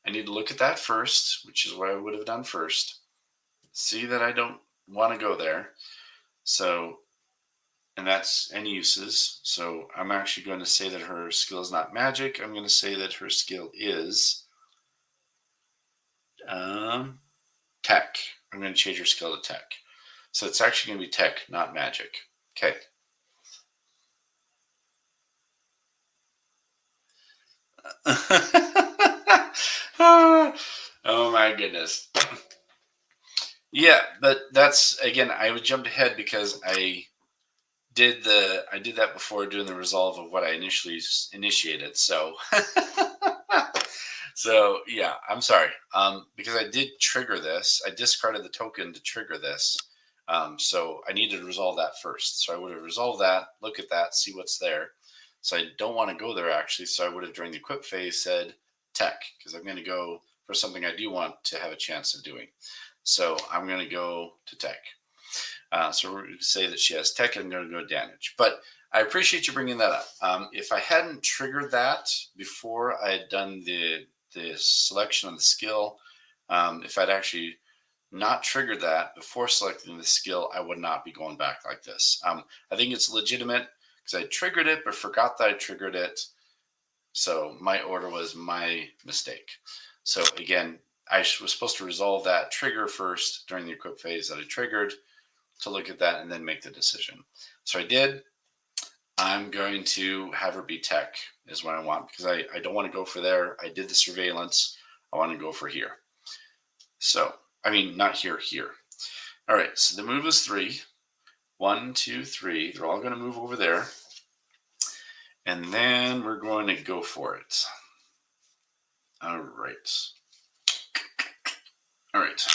I need to look at that first, which is what I would have done first. See that I don't want to go there. So, and that's any uses. So I'm actually going to say that her skill is not magic. I'm going to say that her skill is tech. I'm going to change her skill to tech. So it's actually going to be tech, not magic. Okay. Oh my goodness. Yeah, but that's again, I jumped ahead because I did that before doing the resolve of what I initially initiated. So so yeah, I'm sorry. Because I did trigger this. I discarded the token to trigger this. So I needed to resolve that first. So I would have resolved that, look at that, see what's there. So I don't want to go there actually. So I would have during the equip phase said tech because I'm going to go for something I do want to have a chance of doing. So I'm going to go to tech. So we're going to say that she has tech, and I'm going to go damage. But I appreciate you bringing that up. If I hadn't triggered that before I had done the selection of the skill, if I'd actually not triggered that before selecting the skill, I would not be going back like this. I think it's legitimate because I triggered it, but forgot that I triggered it. So my order was my mistake. So again, I was supposed to resolve that trigger first during the equip phase that I triggered to look at that and then make the decision. So I did. I'm going to have her be tech is what I want because I don't want to go for there. I did the surveillance. I want to go for here. So, I mean, not here, here. All right, so the move is 3. 1, 2, 3. They're all going to move over there. And then we're going to go for it. All right. All right.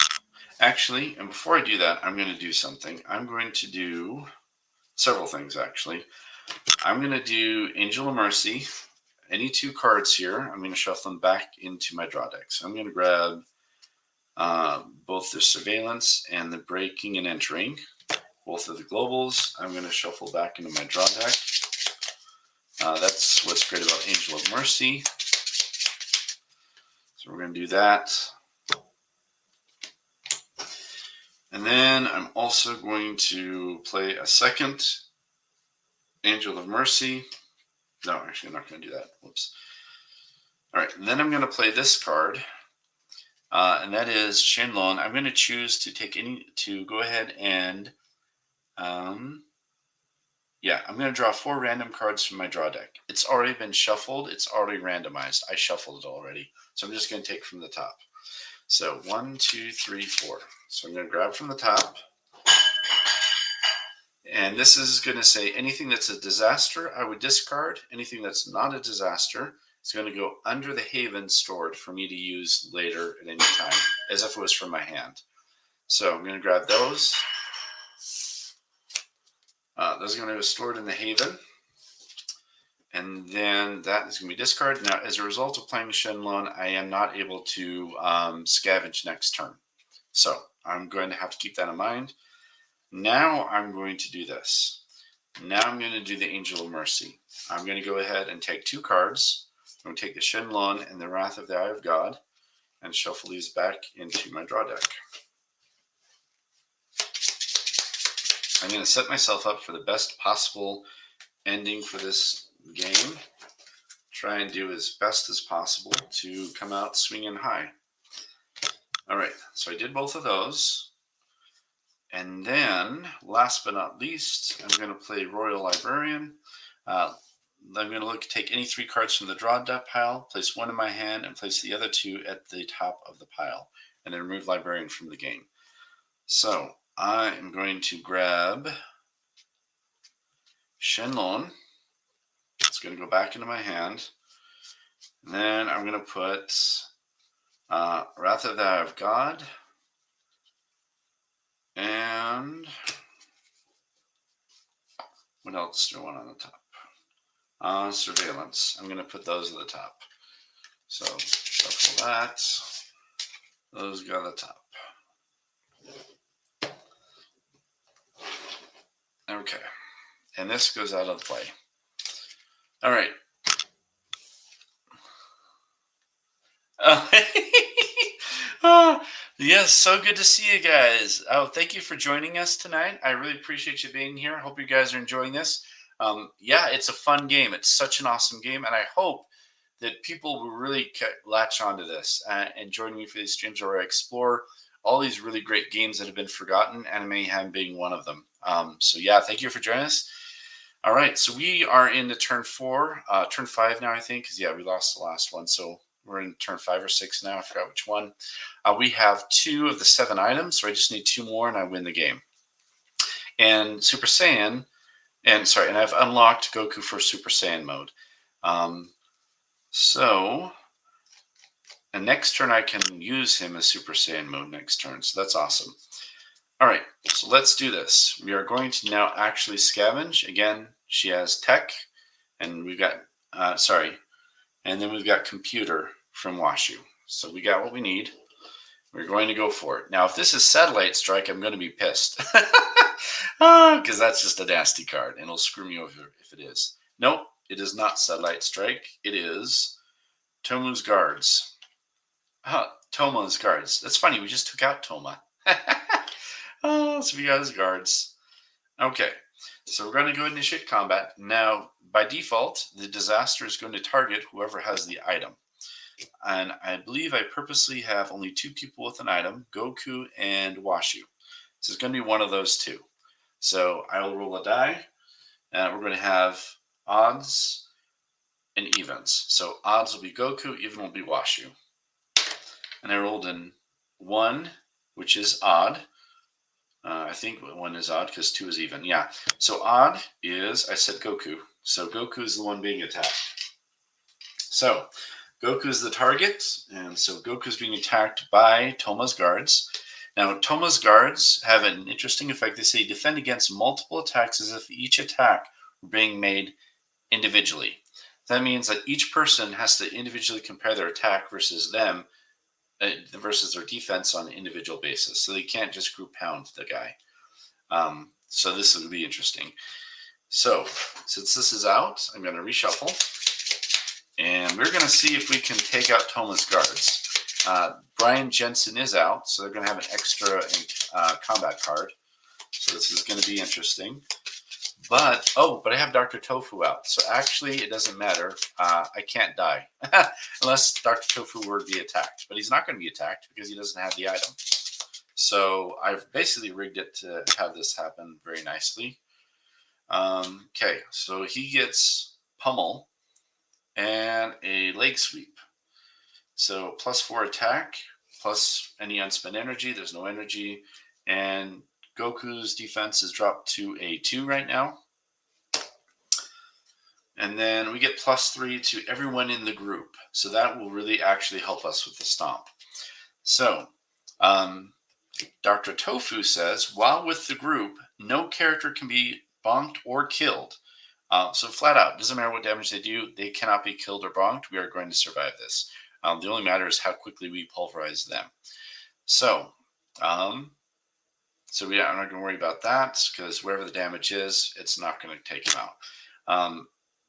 Actually, and before I do that, I'm going to do something. I'm going to do several things, actually. I'm going to do Angel of Mercy. Any 2 cards here, I'm going to shuffle them back into my draw deck. So I'm going to grab both the Surveillance and the Breaking and Entering. Both of the globals, I'm going to shuffle back into my draw deck. That's what's great about Angel of Mercy. So we're going to do that. And then I'm also going to play a second Angel of Mercy. No, actually, I'm not going to do that. Whoops. All right, and then I'm going to play this card, and that is Shenlong. I'm going to choose to go ahead and, yeah, I'm going to draw 4 random cards from my draw deck. It's already been shuffled. It's already randomized. I shuffled it already. So I'm just going to take from the top. So 1, 2, 3, 4. So I'm going to grab from the top. And this is going to say anything that's a disaster, I would discard. Anything that's not a disaster is going to go under the haven stored for me to use later at any time, as if it was from my hand. So I'm going to grab those. Those are going to be stored in the haven. And then that is going to be discarded. Now, as a result of playing Shenlong, I am not able to scavenge next turn. So I'm going to have to keep that in mind. Now I'm going to do this. Now I'm going to do the Angel of Mercy. I'm going to go ahead and take 2 cards. I'm going to take the Shenlong and the Wrath of the Eye of God and shuffle these back into my draw deck. I'm going to set myself up for the best possible ending for this game. Try and do as best as possible to come out swinging high. All right, so I did both of those. And then, last but not least, I'm going to play Royal Librarian. I'm going to take any 3 cards from the draw deck pile, place 1 in my hand, and place the other 2 at the top of the pile, and then remove Librarian from the game. So I am going to grab Shenlong, It's going to go back into my hand. And then I'm going to put Wrath of the Eye of God. And what else do I want on the top? Surveillance. I'm going to put those at the top. So shuffle that. Those go at the top. Okay. And this goes out of play. All right. Oh, yes, so good to see you guys. Oh, thank you for joining us tonight. I really appreciate you being here. I hope you guys are enjoying this. Yeah, it's a fun game. It's such an awesome game, and I hope that people will really latch onto this and join me for these streams where I explore all these really great games that have been forgotten, Ani-Mayhem being one of them. So yeah, thank you for joining us. All right, so we are into turn 5 now, I think, because yeah, we lost the last one. So we're in turn 5 or 6 now. I forgot which one. We have 2 of the 7 items, so I just need 2 more and I win the game. And Super Saiyan, and I've unlocked Goku for Super Saiyan mode. And next turn I can use him as Super Saiyan mode next turn, so that's awesome. All right, so let's do this. We are going to now actually scavenge. Again, she has tech, and we've got, and then we've got computer from Washu. So we got what we need. We're going to go for it. Now, if this is Satellite Strike, I'm going to be pissed. Because that's just a nasty card, and it'll screw me over if it is. Nope, it is not Satellite Strike. It is Tomu's Guards. Toma's Guards. That's funny, we just took out Toma. So we got his guards. Okay, so we're going to go initiate combat. Now, by default, the disaster is going to target whoever has the item. And I believe I purposely have only 2 people with an item, Goku and Washu. So it's going to be one of those 2. So I will roll a die, and we're going to have odds and evens. So odds will be Goku, even will be Washu. And I rolled in 1, which is odd. I think 1 is odd because 2 is even. Yeah. So odd is, I said Goku. So Goku is the one being attacked. So Goku is the target. And so Goku is being attacked by Toma's guards. Now, Toma's guards have an interesting effect. They say defend against multiple attacks as if each attack were being made individually. That means that each person has to individually compare their attack versus them. Versus their defense on an individual basis. So they can't just group pound the guy. So this will be interesting. So since this is out, I'm going to reshuffle. And we're going to see if we can take out Toma's guards. Brian Jensen is out, so they're going to have an extra combat card. So this is going to be interesting. But I have Dr. Tofu out. So actually, it doesn't matter. I can't die. Unless Dr. Tofu were to be attacked. But he's not going to be attacked because he doesn't have the item. So I've basically rigged it to have this happen very nicely. Okay, so he gets pummel and a leg sweep. So +4 attack, plus any unspent energy. There's no energy. And Goku's defense is dropped to a 2 right now. And then we get +3 to everyone in the group. So that will really actually help us with the stomp. So Dr. Tofu says, while with the group, no character can be bonked or killed. So flat out, doesn't matter what damage they do, they cannot be killed or bonked. We are going to survive this. The only matter is how quickly we pulverize them. So I'm not going to worry about that because wherever the damage is, it's not going to take him out.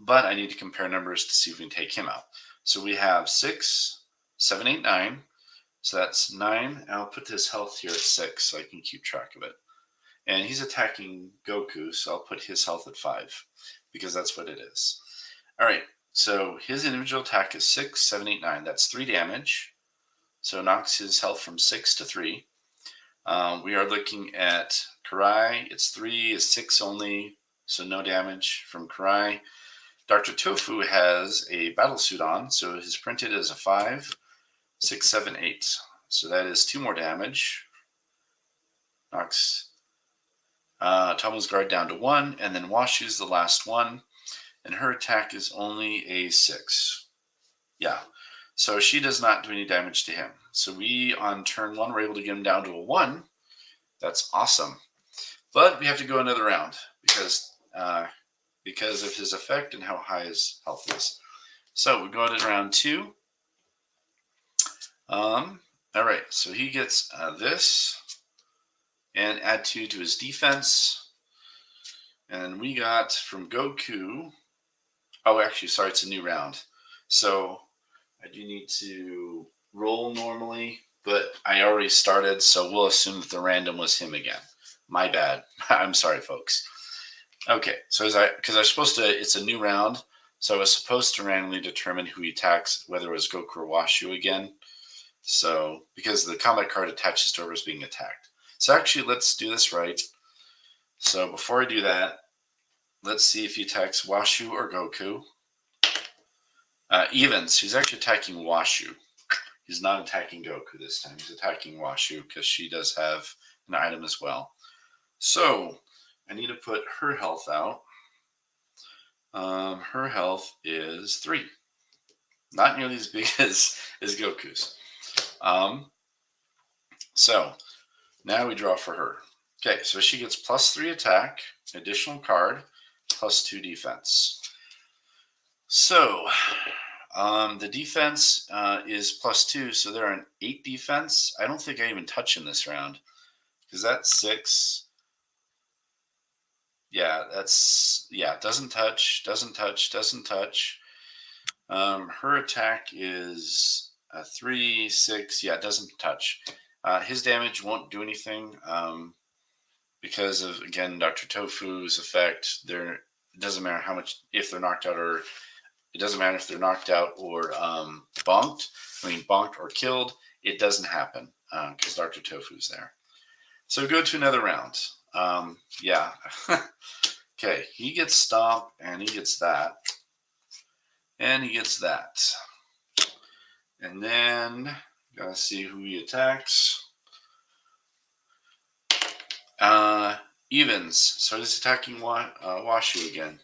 But I need to compare numbers to see if we can take him out. So we have 6, 7, 8, 9. So that's 9. I'll put his health here at 6 so I can keep track of it. And he's attacking Goku, so I'll put his health at 5 because that's what it is. All right, so his individual attack is 6, 7, 8, 9. That's 3 damage. So it knocks his health from 6 to 3. We are looking at Karai. It's 3, is 6 only, so no damage from Karai. Dr. Tofu has a battle suit on, so his printed is a 5, 6, 7, 8. So that is 2 more damage. Knocks Toma's guard down to 1, and then Washu's the last one. and her attack is only a 6. Yeah. So she does not do any damage to him. So we, on turn 1, were able to get him down to a 1. That's awesome. But we have to go another round because of his effect and how high his health is. So we go into round 2. All right, so he gets this and add 2 to his defense. And we got from Goku. Oh, actually, sorry, it's a new round. So I do need to roll normally, but I already started, so we'll assume that the random was him again. My bad. I'm sorry, folks. Okay, so because I was supposed to, it's a new round, so I was supposed to randomly determine who he attacks, whether it was Goku or Washu again. So, because the combat card attaches to whoever's being attacked. So actually, let's do this right. So before I do that, let's see if he attacks Washu or Goku. Evens. He's actually attacking Washu. He's not attacking Goku this time. He's attacking Washu because she does have an item as well. So I need to put her health out. Her health is 3. Not nearly as big as Goku's. So now we draw for her. Okay, so she gets +3 attack, additional card, +2 defense. So the defense is +2, so they're an 8 defense. I don't think I even touch in this round because that's 6. Yeah, doesn't touch. Her attack is 3, 6. Yeah, doesn't touch. His damage won't do anything because of, again, Dr. Tofu's effect. It doesn't matter how much, if they're knocked out or, it doesn't matter if they're knocked out or bonked. I mean, bonked or killed. It doesn't happen because Dr. Tofu's there. So go to another round. Yeah. Okay, he gets Stomp, and he gets that. And he gets that. And then, gotta see who he attacks. Evens. So he's attacking Washu again.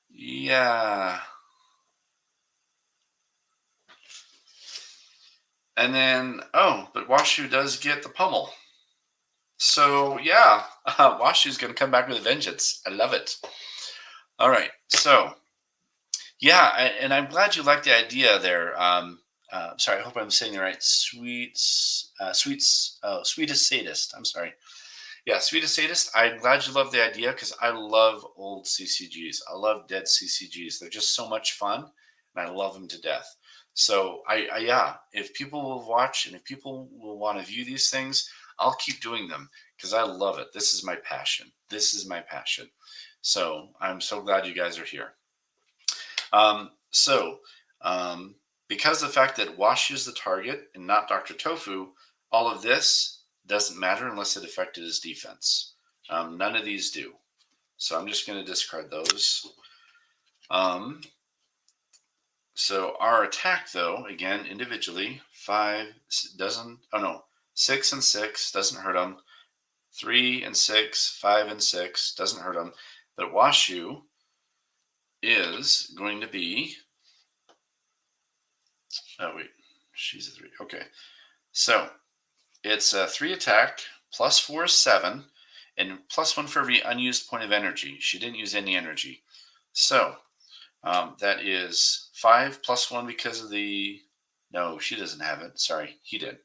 Yeah. And then, but Washu does get the pummel. So, yeah, Washu's going to come back with a vengeance. I love it. All right, so, yeah, and I'm glad you like the idea there. Sorry, I hope I'm saying it right. Sweetest Sadist. I'm sorry. Yeah, Sweetest Sadist. I'm glad you love the idea because I love old CCGs. I love dead CCGs. They're just so much fun, and I love them to death. So, yeah, if people will watch and if people will want to view these things, I'll keep doing them because I love it. This is my passion. So I'm so glad you guys are here. Because the fact that Wash is the target and not Dr. Tofu, all of this doesn't matter unless it affected his defense. None of these do. So I'm just going to discard those. So our attack, though, again, individually, 6 and 6 doesn't hurt him. 3 and 6, 5 and 6 doesn't hurt him. But Washu is going to be. Oh wait, she's a 3. Okay, so it's a 3 attack, +4 is 7, and +1 for every unused point of energy. She didn't use any energy, so that is 5 +1 because of the. No, she doesn't have it. Sorry, he did.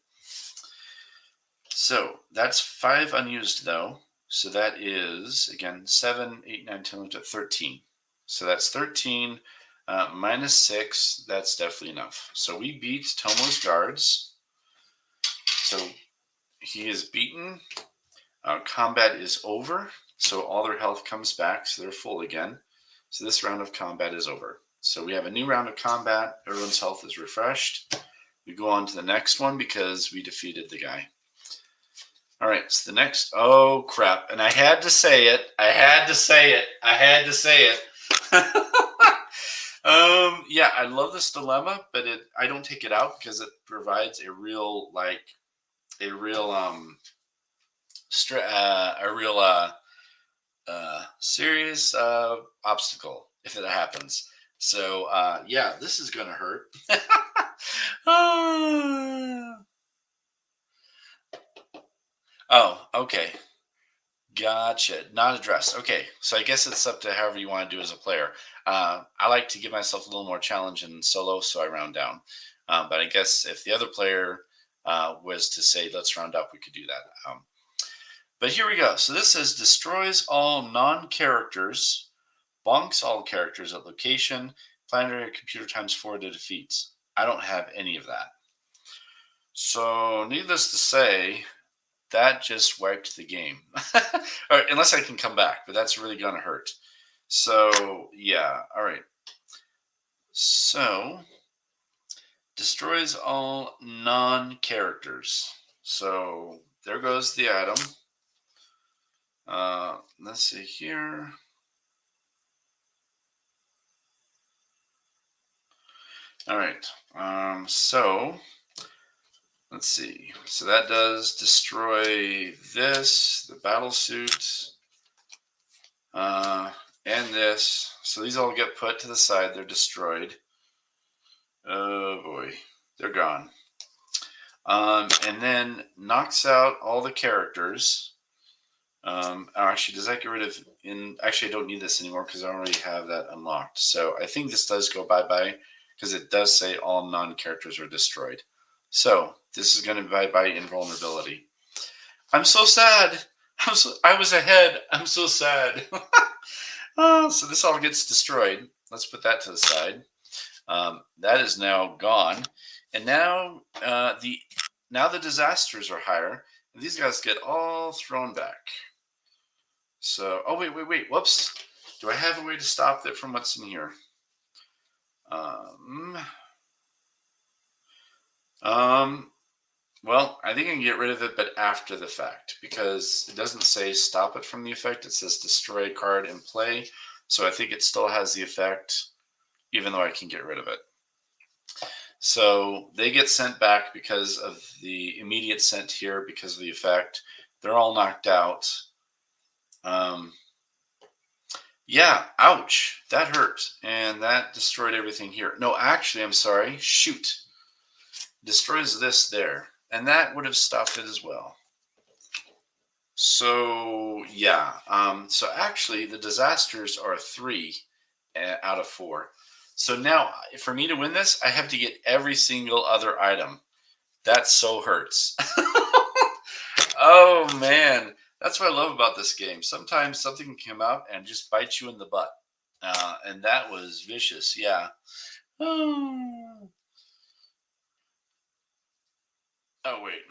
So that's 5 unused though. So that is, again, 7, 8, 9, 10, 11, 13. So that's 13 minus 6. That's definitely enough. So we beat Tomo's guards. So he is beaten. Combat is over. So all their health comes back. So they're full again. So this round of combat is over. So we have a new round of combat. Everyone's health is refreshed. We go on to the next one because we defeated the guy. All right, so the next, oh crap, and I had to say it. Yeah, I love this dilemma, but I don't take it out because it provides a real serious obstacle. if it happens. So yeah, this is gonna hurt. Ah. Oh, okay. Gotcha. Not addressed. Okay. So I guess it's up to however you want to do as a player. I like to give myself a little more challenge in solo, so I round down. But I guess if the other player was to say, let's round up, we could do that. But here we go. So this says destroys all non characters, bonks all characters at location, planetary computer times 4 to defeats. I don't have any of that. So, needless to say, that just wiped the game. Or, unless I can come back, but that's really going to hurt. So, yeah. All right. So, destroys all non characters. So, there goes the item. Let's see here. All right. So, let's see. So that does destroy this, the battle suit, and this. So these all get put to the side. They're destroyed. Oh boy, they're gone. And then knocks out all the characters. Actually, does that get rid of? Actually, I don't need this anymore because I already have that unlocked. So I think this does go bye-bye because it does say all non-characters are destroyed. So this is going to be bye-bye invulnerability. I'm so sad. I was ahead. I'm so sad. So this all gets destroyed. Let's put that to the side. That is now gone, and now the disasters are higher, and these guys get all thrown back. So, oh wait, whoops! Do I have a way to stop that from what's in here? Well, I think I can get rid of it, but after the fact, because it doesn't say stop it from the effect. It says destroy a card in play. So I think it still has the effect, even though I can get rid of it. So they get sent back because of the immediate sent here because of the effect. They're all knocked out. Yeah, ouch. That hurt. And that destroyed everything here. No, actually, I'm sorry. Shoot. Destroys this there. And that would have stopped it as well. So, yeah. So actually, the disasters are 3 out of 4. So now, for me to win this, I have to get every single other item. That so hurts. Oh, man. That's what I love about this game. Sometimes something can come out and just bite you in the butt. And that was vicious. Yeah. Oh, wait.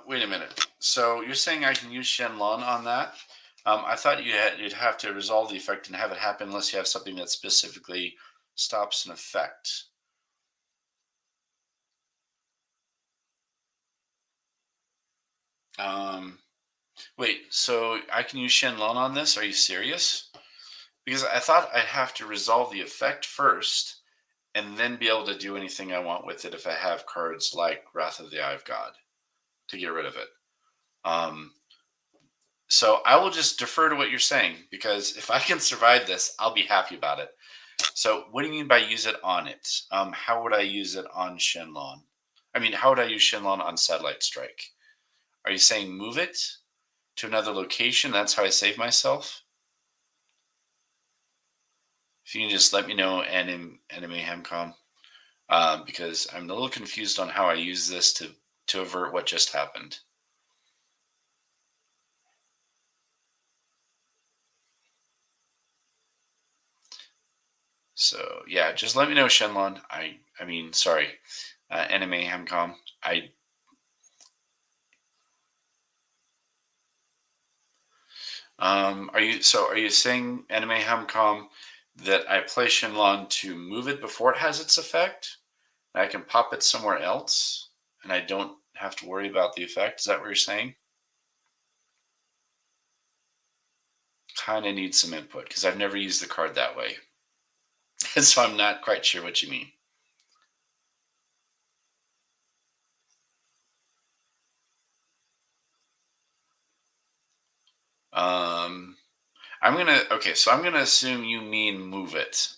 Wait a minute. So you're saying I can use Shenlong on that? I thought you'd have to resolve the effect and have it happen unless you have something that specifically stops an effect. Wait, so I can use Shenlong on this? Are you serious? Because I thought I'd have to resolve the effect first and then be able to do anything I want with it if I have cards like Wrath of the Eye of God to get rid of it. So I will just defer to what you're saying because if I can survive this, I'll be happy about it. So what do you mean by use it on it? How would I use it on Shenlong? I mean, how would I use Shenlong on Satellite Strike? Are you saying move it to another location? That's how I save myself? If you can just let me know, Ani-Mayhem, because I'm a little confused on how I use this to avert what just happened. So yeah, just let me know, Shenlong. I mean, sorry, Ani-Mayhem. Are you saying Ani-Mayhem that I play Shenlong to move it before it has its effect? And I can pop it somewhere else, and I don't have to worry about the effect. Is that what you're saying? Kind of need some input because I've never used the card that way, and so I'm not quite sure what you mean. So I'm gonna assume you mean move it,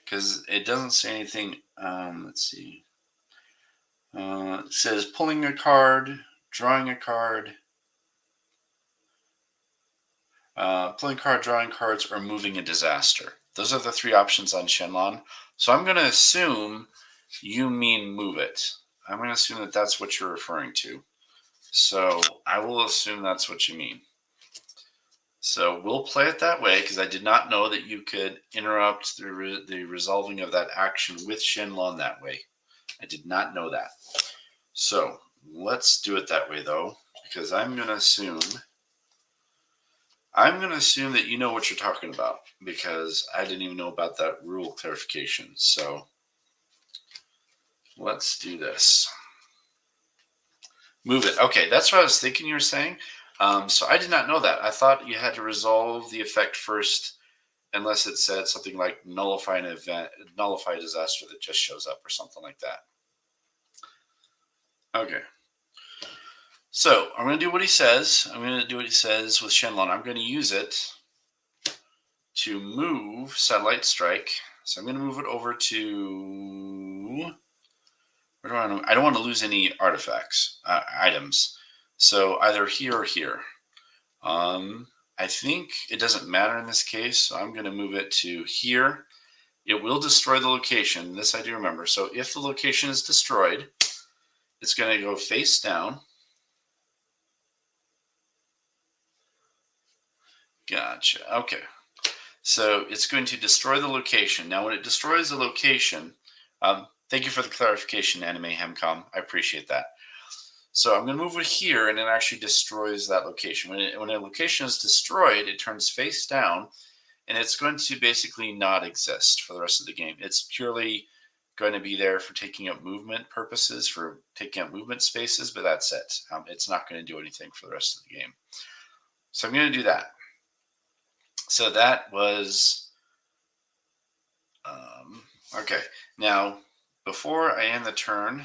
because it doesn't say anything. Let's see. It says pulling a card, drawing a card, pulling card, drawing cards, or moving a disaster. Those are the three options on Shenlong. So I'm going to assume you mean move it. I'm going to assume that that's what you're referring to. So I will assume that's what you mean. So we'll play it that way, because I did not know that you could interrupt the resolving of that action with Shenlong that way. I did not know that. So let's do it that way, though, because I'm going to assume that you know what you're talking about, because I didn't even know about that rule clarification. So let's do this. Move it. Okay, that's what I was thinking you were saying. So I did not know that. I thought you had to resolve the effect first, unless it said something like nullify an event, nullify a disaster that just shows up, or something like that. Okay. So I'm going to do what he says. I'm going to do what he says with Shenlong. I'm going to use it to move Satellite Strike. So I'm going to move it over to... I don't want to lose any artifacts, items. So either here or here. I think it doesn't matter in this case. So I'm going to move it to here. It will destroy the location. This I do remember. So if the location is destroyed, it's going to go face down. Gotcha. Okay. So it's going to destroy the location. Now, when it destroys the location, thank you for the clarification, Ani-Mayhem. I appreciate that. So I'm going to move it here, and it actually destroys that location. When a location is destroyed, it turns face down, and it's going to basically not exist for the rest of the game. It's purely going to be there for taking up movement purposes, for taking up movement spaces, but that's it. It's not going to do anything for the rest of the game. So I'm going to do that. So that was... okay. Now, before I end the turn...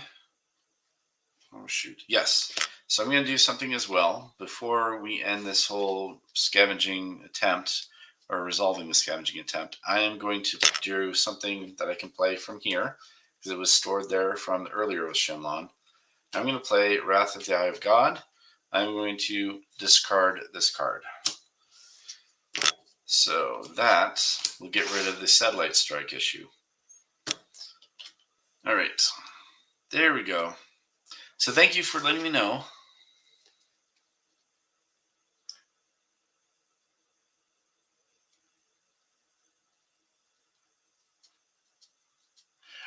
Oh, shoot. Yes. So I'm going to do something as well. Before we end this whole scavenging attempt, or resolving the scavenging attempt, I am going to do something that I can play from here, because it was stored there from earlier with Shenlong. I'm going to play Wrath of the Eye of God. I'm going to discard this card. So that will get rid of the Satellite Strike issue. All right. There we go. So thank you for letting me know.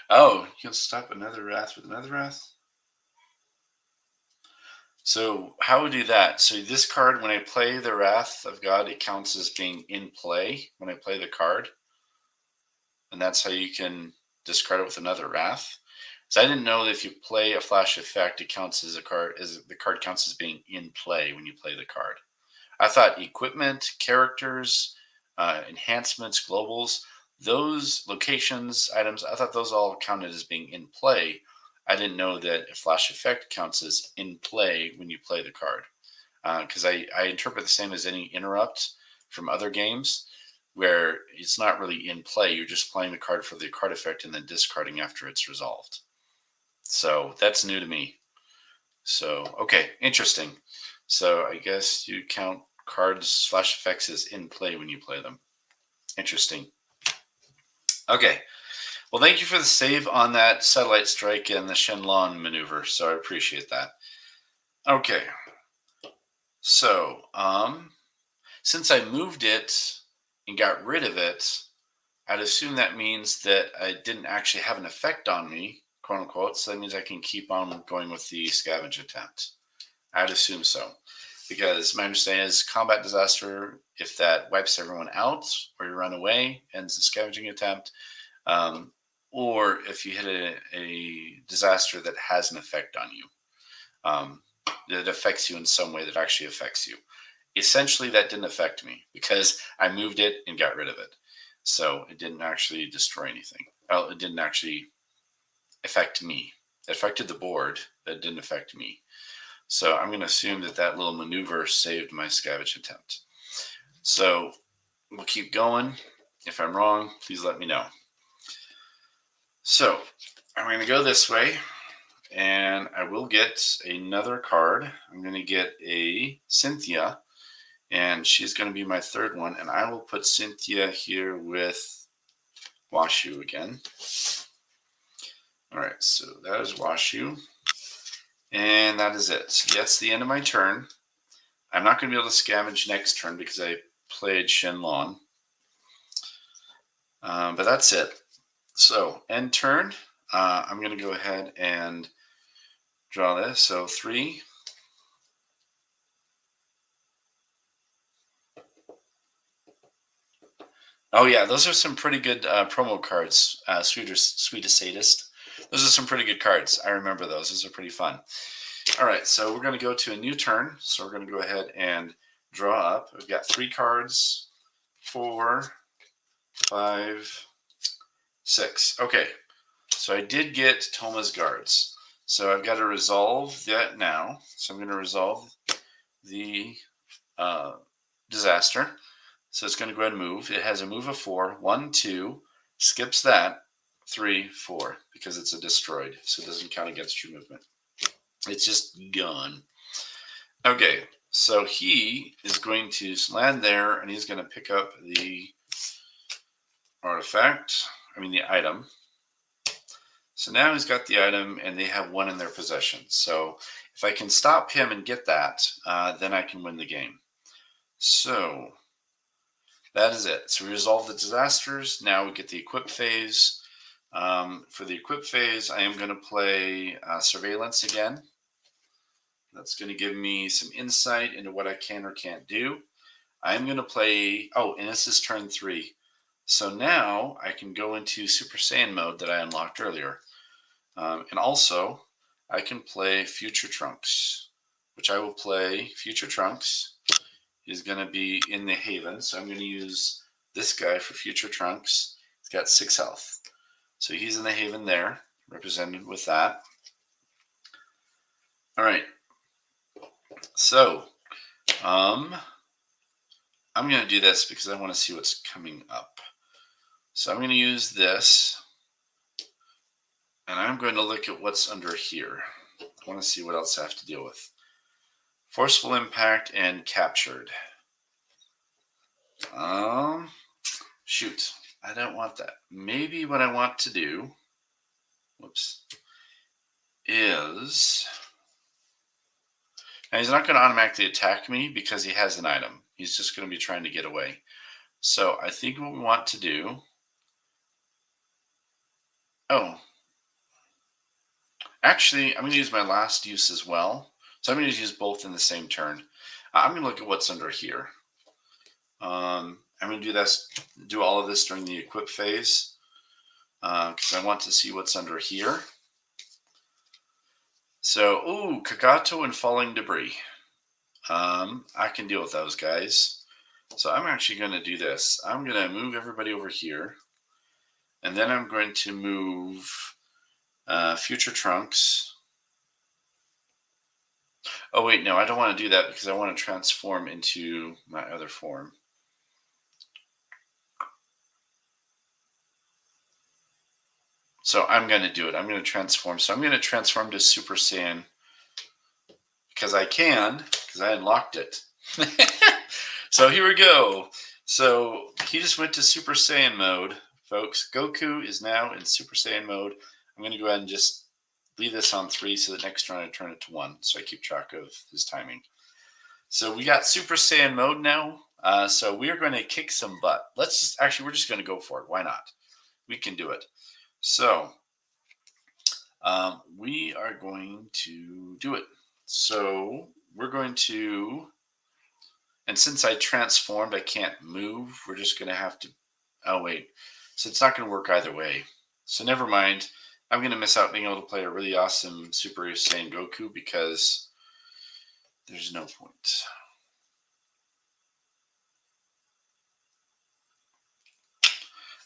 Oh, you'll stop another Wrath with another Wrath? So how would we do that? So this card, when I play the Wrath of God, it counts as being in play when I play the card. And that's how you can discard it with another Wrath. So I didn't know that if you play a flash effect, it counts as the card counts as being in play when you play the card. I thought equipment, characters, enhancements, globals, those locations, items, I thought those all counted as being in play. I didn't know that a flash effect counts as in play when you play the card. Because I interpret the same as any interrupt from other games, where it's not really in play. You're just playing the card for the card effect and then discarding after it's resolved. So that's new to me. So, okay, interesting. So I guess you count cards flash effects as in play when you play them. Interesting. Okay. Well, thank you for the save on that Satellite Strike and the Shenlong maneuver. So I appreciate that. Okay. So, since I moved it and got rid of it, I'd assume that means that I didn't actually have an effect on me, quote unquote. So that means I can keep on going with the scavenge attempt. I'd assume so. Because my understanding is combat disaster, if that wipes everyone out or you run away, ends the scavenging attempt. Or if you hit a disaster that has an effect on you, that affects you in some way that actually affects you. Essentially, that didn't affect me because I moved it and got rid of it. So it didn't actually destroy anything. Well, it didn't actually affect me. It affected the board, but it didn't affect me. So I'm going to assume that that little maneuver saved my scavenge attempt. So we'll keep going. If I'm wrong, please let me know. So I'm going to go this way, and I will get another card. I'm going to get a Cynthia, and she's going to be my third one, and I will put Cynthia here with Washu again. All right, so that is Washu, and that is it. So that's the end of my turn. I'm not going to be able to scavenge next turn because I played Shenlong, but that's it. So end turn. I'm going to go ahead and draw this. So 3. Oh yeah, those are some pretty good promo cards. Sweetest Sadist. Those are some pretty good cards. I remember those. Those are pretty fun. All right, so we're going to go to a new turn. So we're going to go ahead and draw up. We've got 3 cards. 4, 5, 6. Okay, so I did get Toma's guards. So I've got to resolve that now. So I'm going to resolve the disaster. So it's going to go ahead and move. It has a move of 4. 1, 2. Skips that. 3, 4. Because it's a destroyed. So it doesn't count against your movement. It's just gone. Okay. So he is going to land there. And he's going to pick up the artifact. I mean the item. So now he's got the item. And they have 1 in their possession. So if I can stop him and get that, then I can win the game. So that is it. So we resolve the disasters. Now we get the equip phase. For the equip phase, I am going to play surveillance again. That's going to give me some insight into what I can or can't do. I'm going to play, and this is turn 3. So now I can go into Super Saiyan mode that I unlocked earlier. And also, I can play Future Trunks, which I will play Future Trunks. He's going to be in the Haven, so I'm going to use this guy for Future Trunks. He's got 6 health. So he's in the Haven there, represented with that. All right. So, I'm going to do this because I want to see what's coming up. So I'm going to use this, and I'm going to look at what's under here. I want to see what else I have to deal with. Forceful impact and captured. Shoot, I don't want that. Maybe what I want to do, is, now he's not going to automatically attack me because he has an item. He's just going to be trying to get away. So I think what we want to do, actually, I'm going to use my last use as well. So I'm going to use both in the same turn. I'm going to look at what's under here. I'm going to do all of this during the equip phase because I want to see what's under here. So, Kagato and falling debris. I can deal with those guys. So I'm actually going to do this. I'm going to move everybody over here. And then I'm going to move Future Trunks. Oh, wait, no, I don't want to do that because I want to transform into my other form. So I'm going to do it. I'm going to transform. So I'm going to transform to Super Saiyan because I can, because I unlocked it. So here we go. So he just went to Super Saiyan mode, folks. Goku is now in Super Saiyan mode. I'm going to go ahead and just leave this on 3 so that next turn I turn it to 1 so I keep track of his timing. So we got Super Saiyan mode now. So we are going to kick some butt. We're just going to go for it. Why not? We can do it. So we are going to do it. So we're going to, and since I transformed, I can't move. We're just going to have to, so it's not going to work either way. So never mind. I'm going to miss out being able to play a really awesome Super Saiyan Goku because there's no point.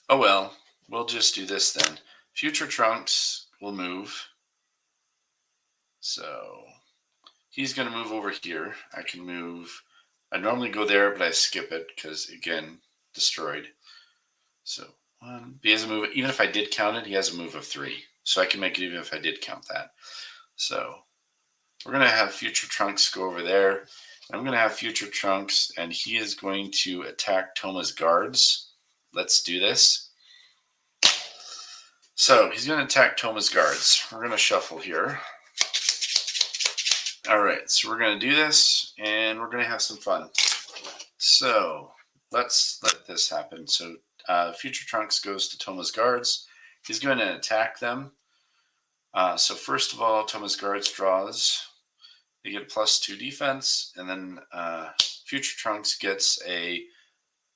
Oh well, we'll just do this then. Future Trunks will move. So he's going to move over here. I can move I normally go there, but I skip it because, again, destroyed. So he has a move. Even if I did count it, he has a move of 3. So I can make it even if I did count that. So we're going to have Future Trunks go over there. I'm going to have Future Trunks, and he is going to attack Toma's guards. Let's do this. So he's going to attack Toma's guards. We're going to shuffle here. All right, so we're going to do this, and we're going to have some fun. So let's let this happen. So Future Trunks goes to Toma's guards. He's going to attack them. So first of all, Toma's guards draws. They get a +2 defense, and then Future Trunks gets a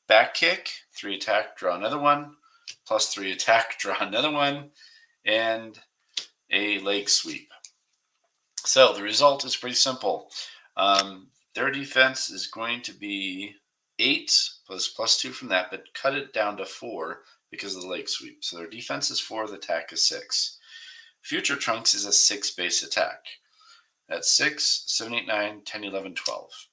back kick, 3 attack, draw another one, +3 attack, draw another one, and a leg sweep. So the result is pretty simple. Their defense is going to be 8 plus +2 from that, but cut it down to 4 because of the leg sweep. So their defense is 4, the attack is 6. Future Trunks is a 6 base attack. That's 6, 7, 8, 9, 10, 11, 12.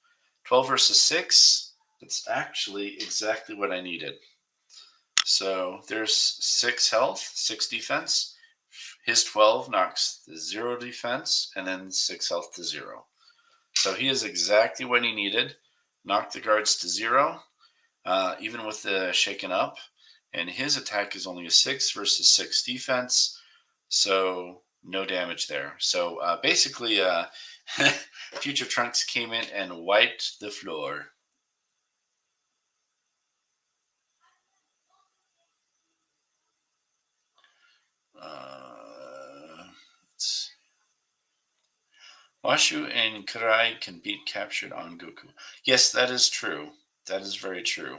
12 versus 6, that's actually exactly what I needed. So there's 6 health, 6 defense. His 12 knocks the 0 defense, and then 6 health to 0. So he is exactly what he needed. Knocked the guards to 0, even with the shaken up. And his attack is only a 6 versus 6 defense. So no damage there. So basically, Future Trunks came in and wiped the floor. Washu and Karai can beat captured on Goku. Yes, that is true. That is very true.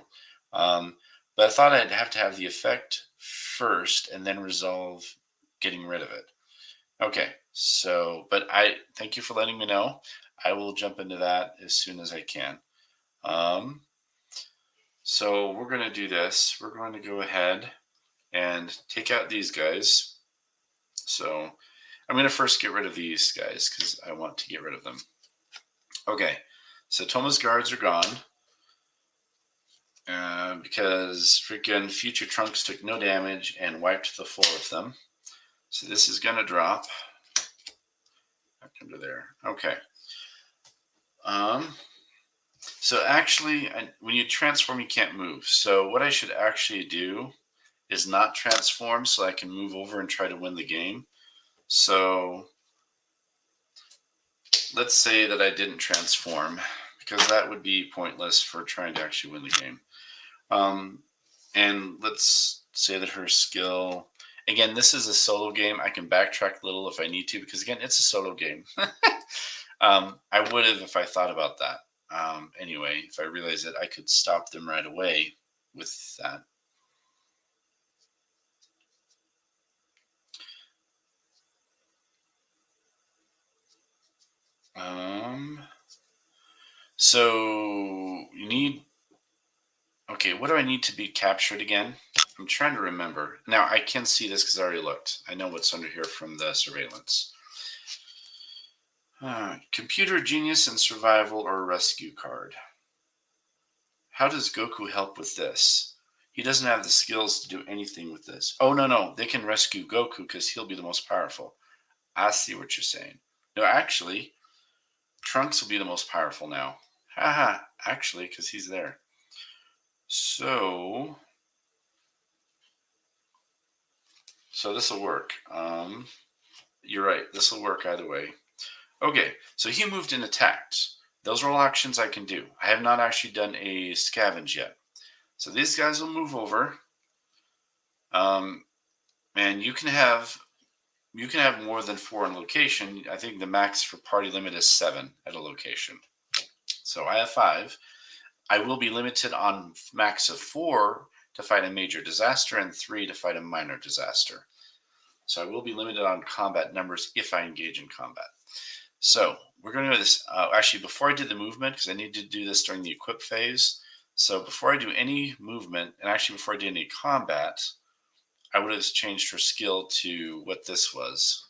But I thought I'd have to have the effect first and then resolve getting rid of it. Okay, so, but I thank you for letting me know. I will jump into that as soon as I can. So we're going to do this. We're going to go ahead and take out these guys. So I'm going to first get rid of these guys because I want to get rid of them. Okay, so Toma's guards are gone because freaking Future Trunks took no damage and wiped the 4 of them. So this is going to drop. Back under there. Okay. So actually, when you transform, you can't move. So what I should actually do is not transform so I can move over and try to win the game. So let's say that I didn't transform because that would be pointless for trying to actually win the game. And let's say that her skill, again, this is a solo game. I can backtrack a little if I need to because, again, it's a solo game. I would have if I thought about that. Anyway, if I realized that I could stop them right away with that. So you need, okay, what do I need to be captured again? I'm trying to remember. Now I can see this because I already looked. I know what's under here from the surveillance. Computer genius and survival or rescue card. How does Goku help with this? He doesn't have the skills to do anything with this. Oh, no. They can rescue Goku because he'll be the most powerful. I see what you're saying. No, actually, Trunks will be the most powerful now. Haha, actually, because he's there. So this will work. You're right. This will work either way. Okay, so he moved and attacked. Those are all actions I can do. I have not actually done a scavenge yet. So these guys will move over. And you can have more than 4 in location. I think the max for party limit is 7 at a location. So I have 5. I will be limited on max of 4 to fight a major disaster and 3 to fight a minor disaster. So I will be limited on combat numbers if I engage in combat. So we're going to do this. Actually, before I did the movement, because I need to do this during the equip phase. So before I do any movement, and actually before I did any combat, I would have changed her skill to what this was.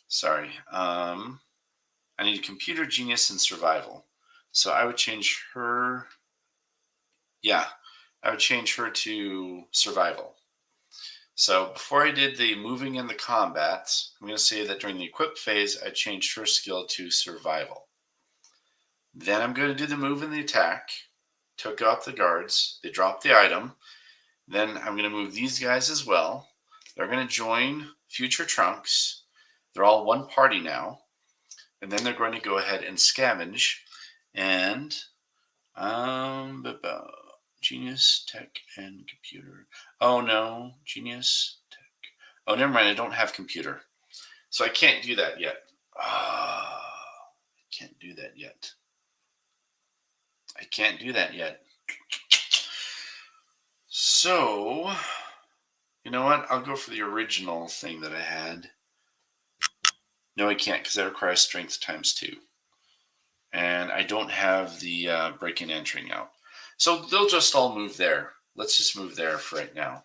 Sorry. I need computer genius and survival. So I would change her. Yeah, I would change her to survival. So before I did the moving and the combat, I'm going to say that during the equip phase, I changed her skill to survival. Then I'm going to do the move and the attack. Took out the guards. They dropped the item. Then I'm going to move these guys as well. They're going to join future Trunks. They're all one party now. And then they're going to go ahead and scavenge. And Genius, Tech, and Computer. Oh no, Genius, Tech. Oh, never mind. I don't have Computer. So I can't do that yet. I can't do that yet. I can't do that yet. So, you know what? I'll go for the original thing that I had. No, I can't because that requires strength times 2. And I don't have the breaking and entering out. So they'll just all move there. Let's just move there for right now.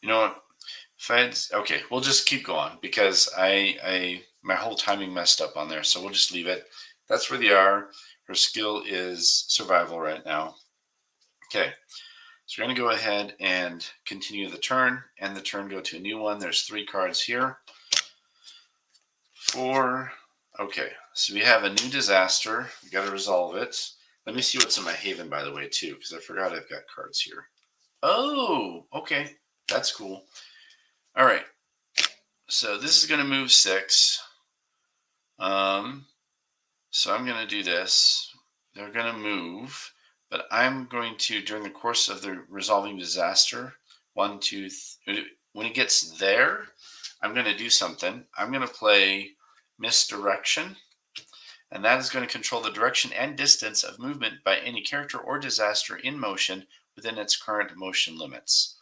You know what? Okay, we'll just keep going because my whole timing messed up on there. So we'll just leave it. That's where they are. Her skill is survival right now. Okay, so we're going to go ahead and continue the turn, and the turn go to a new one. There's 3 cards here. 4. Okay, so we have a new disaster. We got to resolve it. Let me see what's in my haven, by the way, too, because I forgot I've got cards here. Oh, okay, that's cool. All right, so this is going to move 6. So I'm going to do this. They're going to move, but I'm going to, during the course of the resolving disaster, 1, 2, when it gets there, I'm going to do something. I'm going to play Misdirection, and that is going to control the direction and distance of movement by any character or disaster in motion within its current motion limits.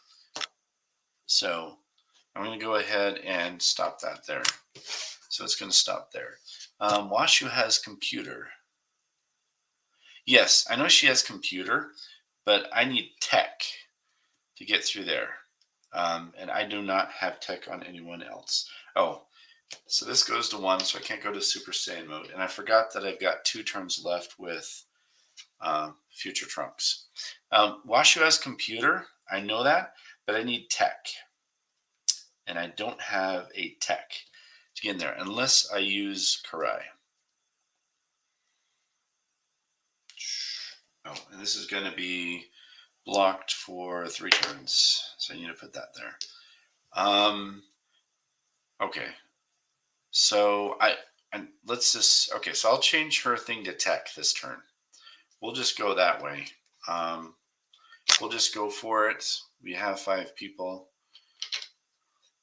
So I'm going to go ahead and stop that there. So it's going to stop there. Washu has Computer. Yes, I know she has Computer, but I need Tech to get through there. And I do not have Tech on anyone else. Oh, so this goes to 1, so I can't go to Super Saiyan mode. And I forgot that I've got 2 turns left with Future Trunks. Washu has Computer. I know that, but I need Tech. And I don't have a Tech to get in there unless I use Karai. Oh, and this is going to be blocked for 3 turns, so I need to put that there. Okay, so let's just, okay, so I'll change her thing to Tech this turn. We'll just go that way. We'll just go for it. We have 5 people.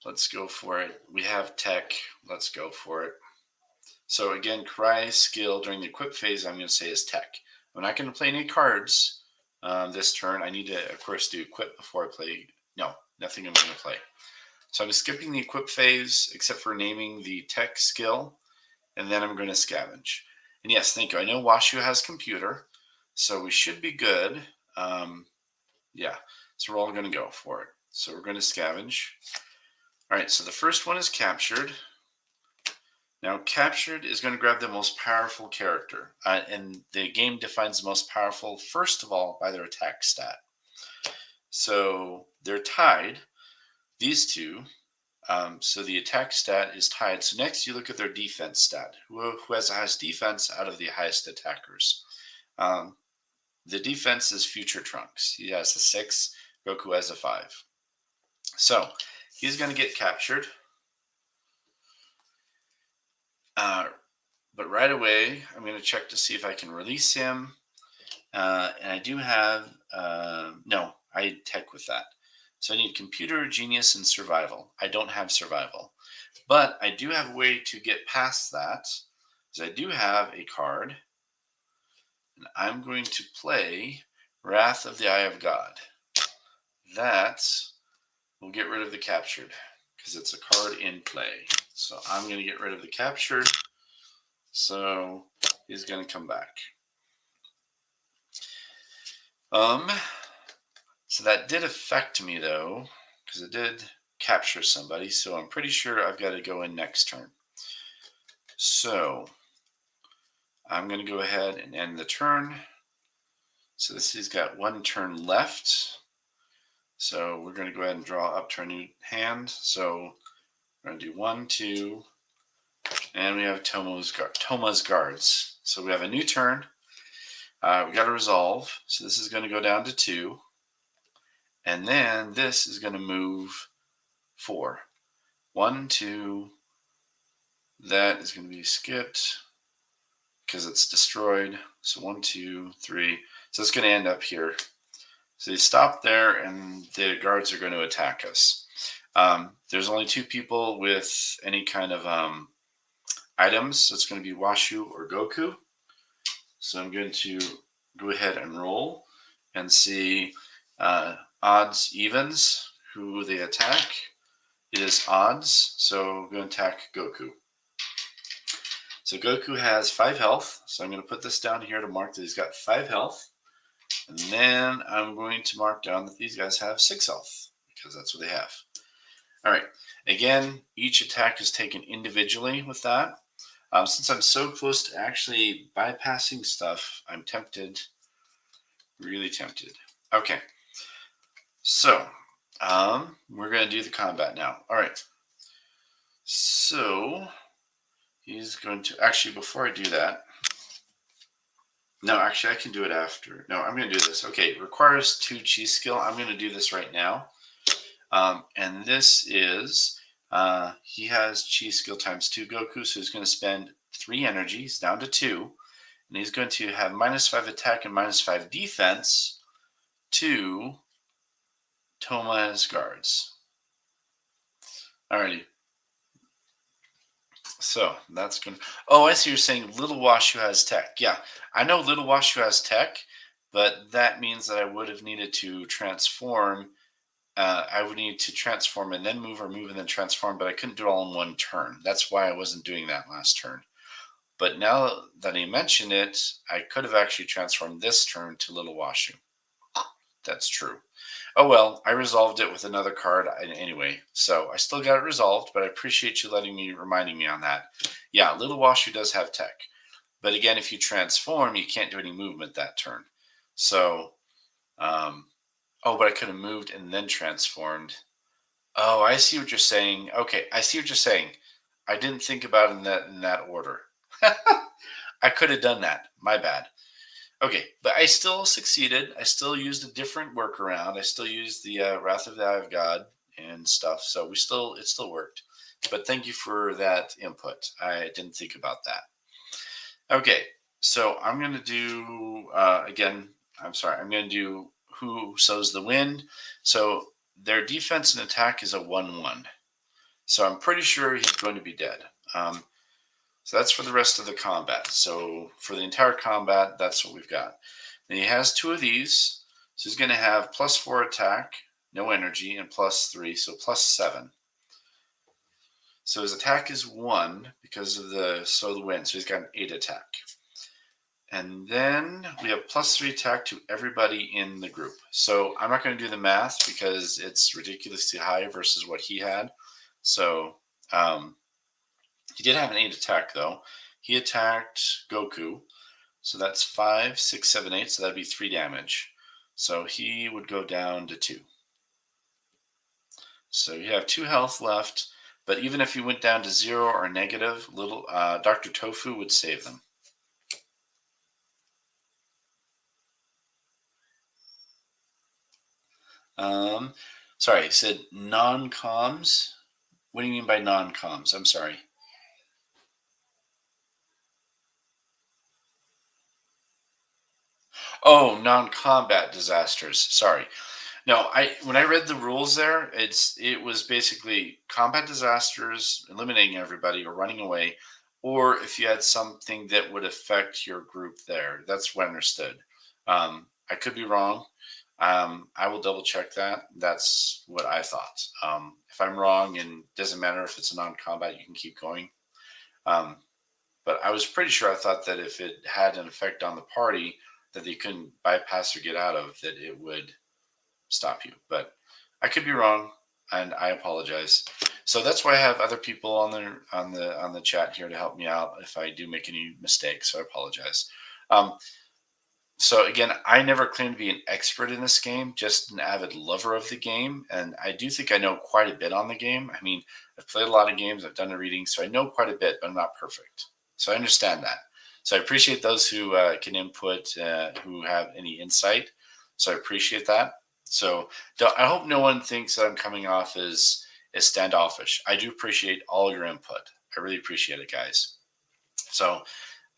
Let's go for it. We have Tech. Let's go for it. So again, Karai's skill during the equip phase, I'm going to say is Tech. I'm not going to play any cards this turn. I need to, of course, do equip before I play. No, nothing I'm going to play. So I'm skipping the equip phase except for naming the Tech skill, and then I'm going to scavenge. And yes, thank you. I know Washu has Computer, so we should be good. Yeah, so we're all going to go for it. So we're going to scavenge. All right, so the first one is captured. Now, captured is going to grab the most powerful character, and the game defines the most powerful, first of all, by their attack stat. So they're tied, these 2. So the attack stat is tied. So next you look at their defense stat. Who has the highest defense out of the highest attackers? The defense is Future Trunks. He has a 6. Goku has a 5. So he's going to get captured. But right away, I'm going to check to see if I can release him. And I do have, no, I had Tech with that. So I need Computer, Genius, and Survival. I don't have Survival. But I do have a way to get past that, because I do have a card. And I'm going to play Wrath of the Eye of God. That will get rid of the captured, because it's a card in play. So I'm going to get rid of the captured. So he's going to come back. So that did affect me, though, because it did capture somebody. So I'm pretty sure I've got to go in next turn. So I'm going to go ahead and end the turn. So this has got one turn left. So we're going to go ahead and draw up to our new hand. So we're going to do 1, 2, and we have Toma's guards. So we have a new turn. We got to resolve. So this is going to go down to 2. And then this is going to move 4. 1, 2. That is going to be skipped because it's destroyed. So 1, 2, 3. So it's going to end up here. So you stop there, and the guards are going to attack us. There's only 2 people with any kind of items. So it's going to be Washu or Goku. So I'm going to go ahead and roll and see odds, evens, who they attack. It is odds, so I'm going to attack Goku. So Goku has 5 health, so I'm going to put this down here to mark that he's got 5 health. And then I'm going to mark down that these guys have 6 health, because that's what they have. All right. Again, each attack is taken individually with that. Since I'm so close to actually bypassing stuff, I'm tempted, really tempted. Okay. So, we're going to do the combat now. All right. So, he's going to, actually, before I do that, no, actually, I can do it after. No, I'm going to do this. Okay, it requires 2 chi skill. I'm going to do this right now. And this is, he has chi skill times 2 Goku, so he's going to spend 3 energy. He's down to 2. And he's going to have -5 attack and -5 defense to Toma's guards. Alrighty. So that's going to... Oh, I see you're saying Little Washu has tech. Yeah, I know Little Washu has tech, but that means that I would have needed to transform. I would need to transform and then move, or move and then transform, but I couldn't do it all in one turn. That's why I wasn't doing that last turn. But now that he mentioned it, I could have actually transformed this turn to Little Washu. That's true. Oh well, I resolved it with another card anyway, so I still got it resolved, but I appreciate you reminding me on that. Yeah, Little Washu does have tech. But again, if you transform, you can't do any movement that turn. So, oh, but I could have moved and then transformed. Oh, I see what you're saying. Okay, I see what you're saying. I didn't think about it in that order. I could have done that. My bad. Okay, but I still succeeded. I still used a different workaround. I still used the Wrath of the Eye of God and stuff. So it still worked. But thank you for that input. I didn't think about that. Okay, so I'm going to do, again, I'm sorry, I'm going to do Who Sows the Wind. So their defense and attack is a 1-1. So I'm pretty sure he's going to be dead. So that's for the rest of the combat. So for the entire combat, that's what we've got. And he has 2 of these. So he's going to have +4 attack, no energy, and +3, so +7. So his attack is 1 because of the Sow the Wind. So he's got an 8 attack. And then we have +3 attack to everybody in the group. So I'm not going to do the math because it's ridiculously high versus what he had. So he did have an 8 attack, though. He attacked Goku. So that's 5, 6, 7, 8. So that'd be 3 damage. So he would go down to 2. So you have 2 health left. But even if you went down to 0 or negative, little Dr. Tofu would save them. Sorry, I said non-comms. What do you mean by non-comms? I'm sorry. Oh, non-combat disasters. Sorry. No, when I read the rules there, it was basically combat disasters, eliminating everybody or running away, or if you had something that would affect your group there. That's what I understood. I could be wrong. I will double check that. That's what I thought. If I'm wrong, and it doesn't matter if it's a non-combat, you can keep going. But I was pretty sure I thought that if it had an effect on the party that they couldn't bypass or get out of, that it would stop you. But I could be wrong. and I apologize. So that's why I have other people on the chat here to help me out if I do make any mistakes. So I apologize. Um, so again, I never claim to be an expert in this game, just an avid lover of the game, and I do think I know quite a bit on the game. I mean, I've played a lot of games, I've done a reading, so I know quite a bit, but I'm not perfect. So I understand that. So I appreciate those who can input, who have any insight. So I appreciate that. So I hope no one thinks that I'm coming off as standoffish. I do appreciate all your input. I really appreciate it, guys. So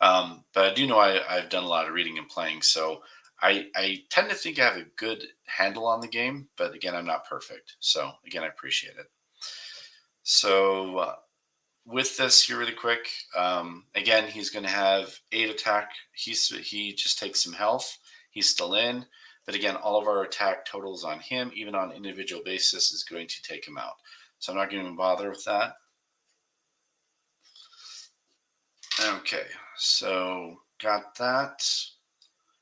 but I do know I've done a lot of reading and playing, so I tend to think I have a good handle on the game, but again, I'm not perfect. So again, I appreciate it. So with this here really quick, again, he's going to have 8 attack. He just takes some health. He's still in, but again, all of our attack totals on him, even on an individual basis, is going to take him out. So I'm not going to bother with that. Okay, so got that.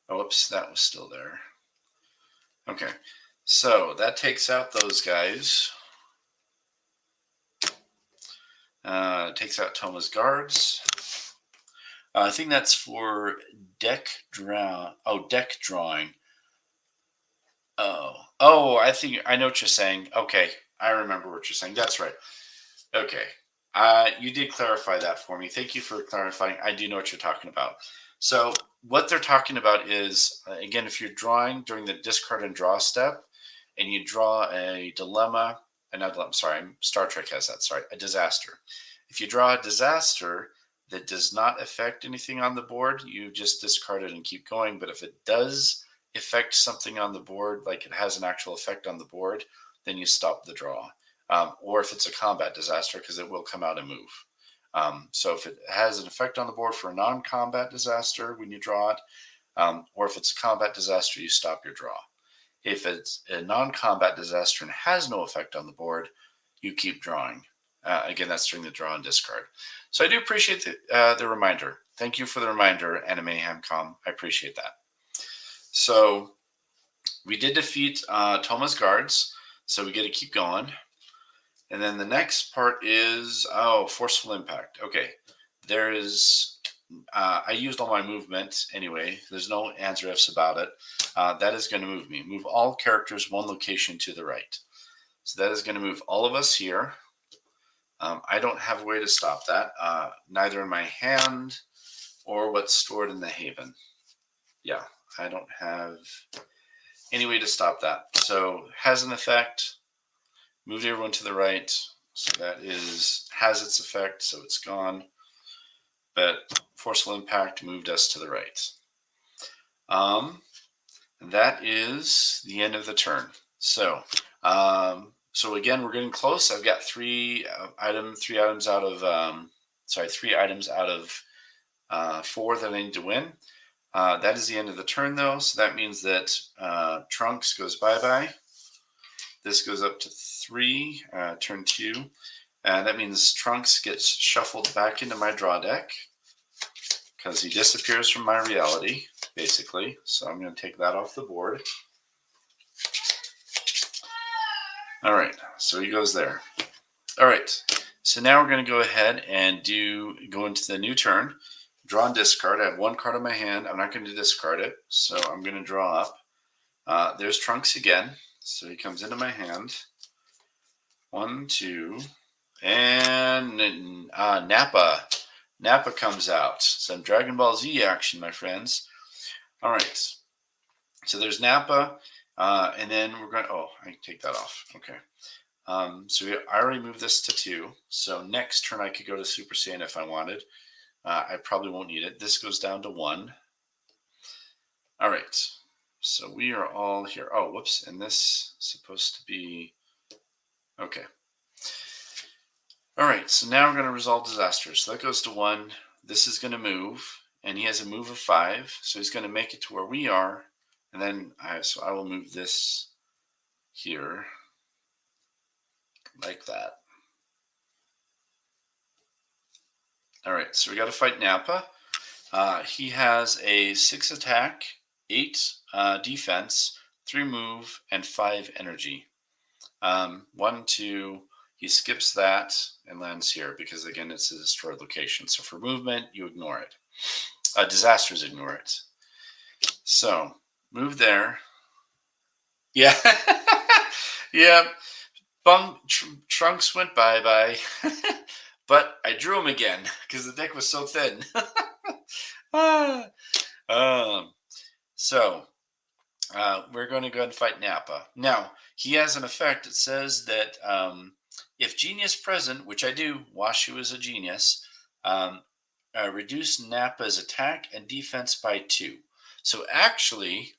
Oh, whoops, that was still there. Okay, so that takes out those guys. Takes out Toma's guards. I think that's for deck draw. Oh, deck drawing. Oh, I think I know what you're saying. Okay, I remember what you're saying. That's right. Okay, you did clarify that for me. Thank you for clarifying. I do know what you're talking about. So what they're talking about is, again, if you're drawing during the discard and draw step, and you draw a dilemma, I'm sorry, Star Trek has that, sorry, a disaster. If you draw a disaster that does not affect anything on the board, you just discard it and keep going. But if it does affect something on the board, like it has an actual effect on the board, then you stop the draw. Or if it's a combat disaster, because it will come out and move. So if it has an effect on the board for a non-combat disaster when you draw it, or if it's a combat disaster, you stop your draw. If it's a non-combat disaster and has no effect on the board, you keep drawing. Again, that's during the draw and discard. So I do appreciate the reminder. Thank you for the reminder, Ani-Mayhem. I appreciate that. So we did defeat Toma's guards, so we get to keep going. And then the next part is, forceful impact. Okay, there is, I used all my movement anyway. There's no ands or ifs about it. That is going to move me. Move all characters one location to the right. So that is going to move all of us here. I don't have a way to stop that, neither in my hand or what's stored in the haven. Yeah, I don't have any way to stop that. So has an effect. Moved everyone to the right, so that has its effect, so it's gone. But forceful impact moved us to the right. That is the end of the turn. So, so again, we're getting close. I've got three items out of 4 that I need to win. That is the end of the turn, though. So that means that Trunks goes bye-bye. This goes up to 3, turn 2. That means Trunks gets shuffled back into my draw deck because he disappears from my reality, basically. So I'm going to take that off the board. All right, so he goes there. All right, so now we're going to go ahead and go into the new turn. Draw and discard. I have 1 card in my hand. I'm not going to discard it, so I'm going to draw up. There's Trunks again. So he comes into my hand. 1, 2, and Nappa. Nappa comes out. Some Dragon Ball Z action, my friends. All right. So there's Nappa, and then we're going to, I can take that off. Okay. I already moved this to 2. So next turn I could go to Super Saiyan if I wanted. I probably won't need it. This goes down to 1. All right. So we are all here. Oh, whoops. And this is supposed to be, okay. All right. So now we're going to resolve disasters. So that goes to 1. This is going to move. And he has a move of 5. So he's going to make it to where we are. And then I will move this here like that. All right. So we got to fight Nappa. He has a 6 attack, 8 defense, 3 move, and 5 energy. 1, 2, he skips that and lands here because, again, it's a destroyed location. So for movement, you ignore it. Disasters ignore it. So move there. Yeah. Yeah. Trunks went bye-bye. But I drew him again because the deck was so thin. So we're going to go ahead and fight Nappa. Now, he has an effect. It says that if genius present, which I do, Washu is a genius, reduce Nappa's attack and defense by 2. So actually,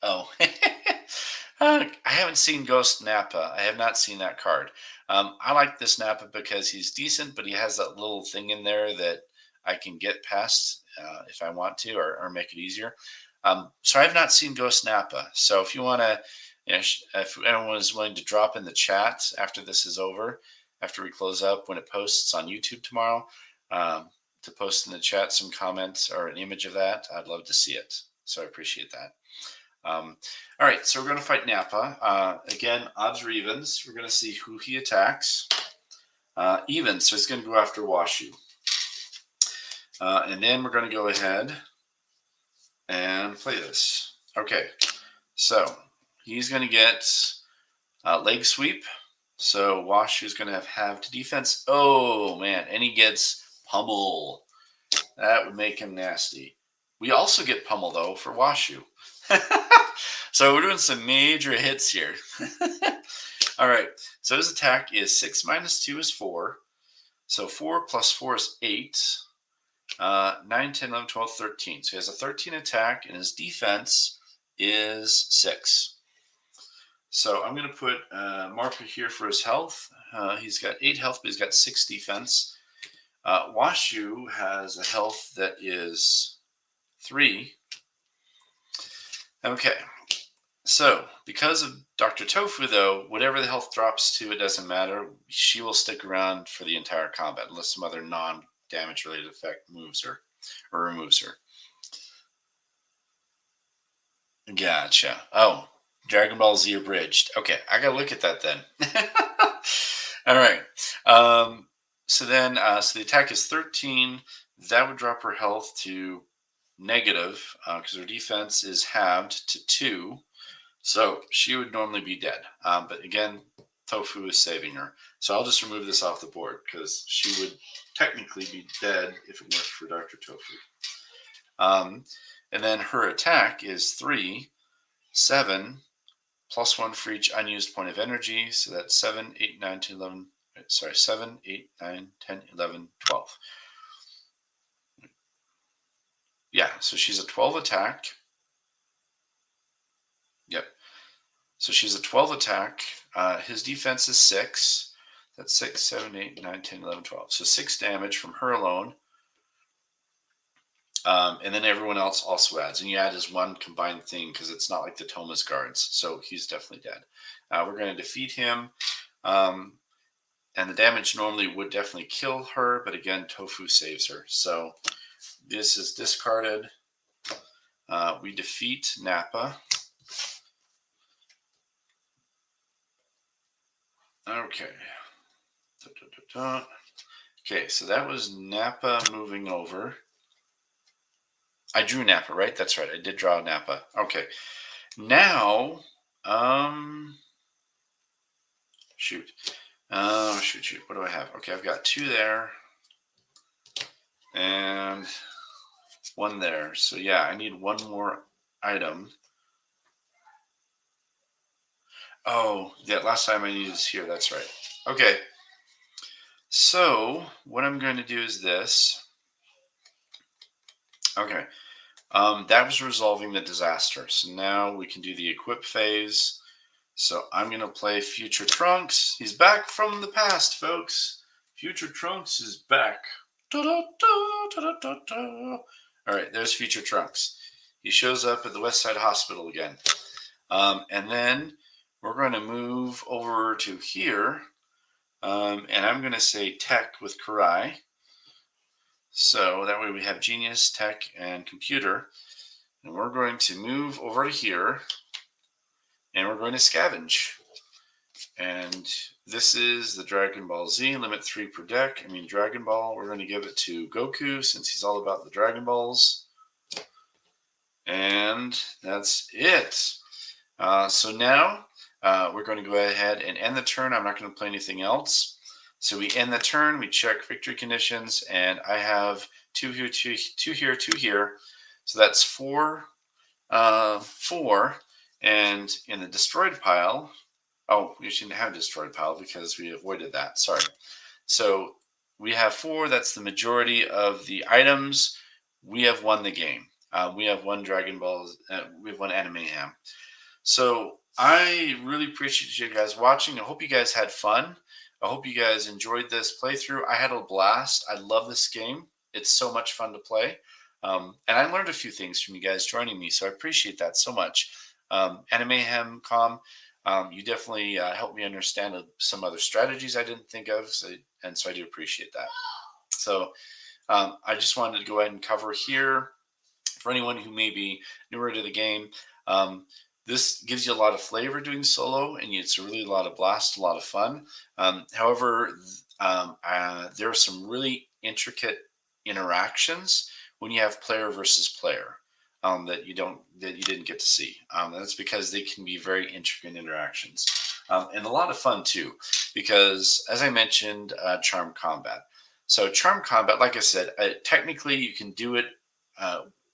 oh, I haven't seen Ghost Nappa. I have not seen that card. I like this Nappa because he's decent, but he has that little thing in there that I can get past if I want to, or make it easier. So I've not seen Ghost Nappa. So if you want to, if anyone is willing to drop in the chat after this is over, after we close up, when it posts on YouTube tomorrow, to post in the chat some comments or an image of that, I'd love to see it. So I appreciate that. All right, so we're going to fight Nappa. Again, odds or evens. We're going to see who he attacks. Evens, so he's going to go after Washu. And then we're going to go ahead and play this. Okay, so he's going to get leg sweep. So Washu's going to have to defense. Oh, man, and he gets pummel. That would make him nasty. We also get pummel, though, for Washu. So we're doing some major hits here. All right, so his attack is 6 minus 2 is 4. So 4 plus 4 is 8. 9, 10, 11, 12, 13. So he has a 13 attack, and his defense is 6. So I'm going to put a marker here for his health. He's got 8 health, but he's got 6 defense. Washu has a health that is 3. Okay. So, because of Dr. Tofu, though, whatever the health drops to, it doesn't matter. She will stick around for the entire combat unless some other non-damage related effect moves her or removes her. Gotcha. Oh, Dragon Ball Z abridged. Okay, I gotta look at that then. All right. So then, so the attack is 13. That would drop her health to negative because her defense is halved to 2. So she would normally be dead. But again, Tofu is saving her. So I'll just remove this off the board because she would technically be dead if it weren't for Dr. Tofu. And then her attack is 3, 7, plus 1 for each unused point of energy. So that's 7, 8, 9, 10, 11. Sorry, 7, 8, 9, 10, 11, 12. Yeah, so she's a 12 attack. Yep. So she's a 12 attack. His defense is 6. That's 6, 7, 8, 9, 10, 11, 12. So 6 damage from her alone. And then everyone else also adds. And you add as one combined thing because it's not like the Thomas guards. So he's definitely dead. We're going to defeat him. And the damage normally would definitely kill her. But again, Tofu saves her. So this is discarded. We defeat Nappa. Okay. Okay, so that was Nappa moving over. I drew Nappa, right? That's right. I did draw Nappa. Okay. Now, shoot. Shoot. What do I have? Okay, I've got 2 there. And 1 there. So yeah, I need 1 more item. Oh, yeah, last time I needed this here. That's right. Okay. So what I'm going to do is this. Okay. That was resolving the disaster. So now we can do the equip phase. So I'm going to play Future Trunks. He's back from the past, folks. Future Trunks is back. All right, there's Future Trunks. He shows up at the Westside Hospital again. And then we're going to move over to here. And I'm going to say Tech with Karai. So that way we have Genius, Tech, and Computer. And we're going to move over to here. and we're going to scavenge. And this is the Dragon Ball Z, limit 3 per deck. I mean, Dragon Ball, we're going to give it to Goku since he's all about the Dragon Balls. And that's it. So now we're going to go ahead and end the turn. I'm not going to play anything else. So we end the turn, we check victory conditions, and I have 2 here, 2 here, 2 here. So that's 4, 4. And in the destroyed pile, oh, we shouldn't have destroyed pile because we avoided that. Sorry. So we have 4. That's the majority of the items. We have won the game. We have won Dragon Balls. We have won Ani-Mayhem. So I really appreciate you guys watching. I hope you guys had fun. I hope you guys enjoyed this playthrough. I had a blast. I love this game. It's so much fun to play. And I learned a few things from you guys joining me. So I appreciate that so much. Ani-Mayhem, you definitely helped me understand some other strategies I didn't think of. So I do appreciate that. So I just wanted to go ahead and cover here for anyone who may be newer to the game. This gives you a lot of flavor doing solo, and it's really a lot of blast, a lot of fun. However, there are some really intricate interactions when you have player versus player that you didn't get to see. That's because they can be very intricate interactions and a lot of fun too. Because as I mentioned, charm combat. So charm combat, like I said, technically you can do it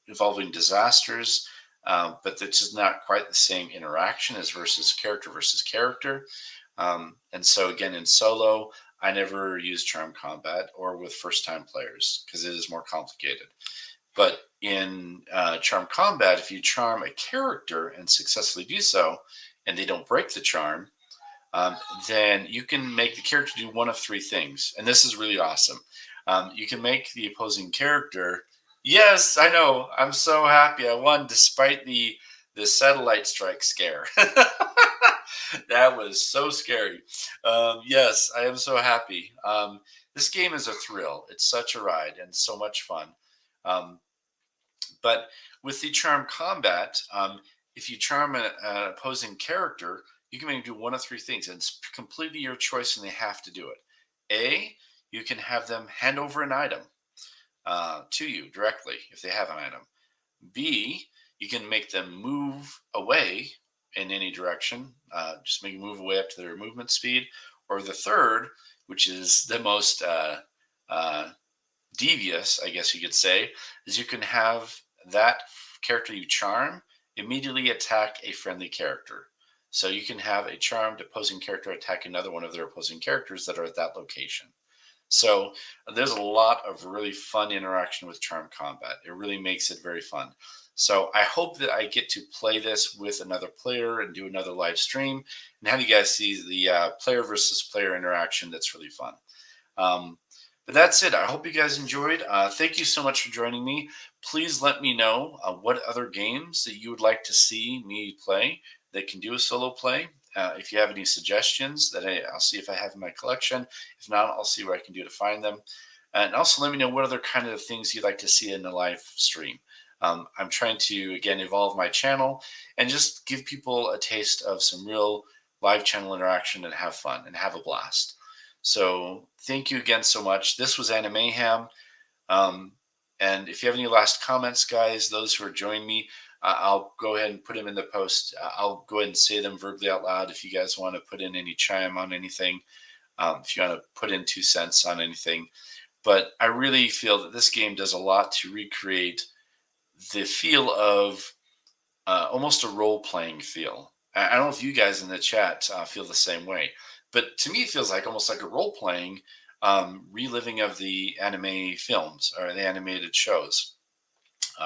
involving disasters. But it's just not quite the same interaction as versus character. And so again, in solo, I never use charm combat or with first-time players because it is more complicated. But in charm combat, if you charm a character and successfully do so, and they don't break the charm, then you can make the character do one of 3 things. And this is really awesome. You can make the opposing character. Yes, I know. I'm so happy I won despite the satellite strike scare. That was so scary. Yes, I am so happy. This game is a thrill. It's such a ride and so much fun. But with the charm combat, if you charm an opposing character, you can maybe do one of 3 things. And it's completely your choice and they have to do it. A, you can have them hand over an item to you directly if they have an item. B, you can make them move away in any direction, just make them move away up to their movement speed. Or the third, which is the most devious, I guess you could say, is you can have that character you charm immediately attack a friendly character. So you can have a charmed opposing character attack another one of their opposing characters that are at that location. So there's a lot of really fun interaction with charm combat. It really makes it very fun. So I hope that I get to play this with another player and do another live stream and have you guys see the player versus player interaction. That's really fun. But that's it. I hope you guys enjoyed. Thank you so much for joining me. Please let me know what other games that you would like to see me play that can do a solo play. If you have any suggestions that I'll see if I have in my collection. If not, I'll see what I can do to find them. And also let me know what other kind of things you'd like to see in the live stream. I'm trying to, again, evolve my channel and just give people a taste of some real live channel interaction and have fun and have a blast. So thank you again so much. This was Ani-Mayhem. And if you have any last comments, guys, those who are joining me, I'll go ahead and put them in the post. I'll go ahead and say them verbally out loud if you guys want to put in any chime on anything, if you want to put in 2 cents on anything. But I really feel that this game does a lot to recreate the feel of almost a role-playing feel. I don't know if you guys in the chat feel the same way, but to me it feels like almost like a role-playing reliving of the anime films or the animated shows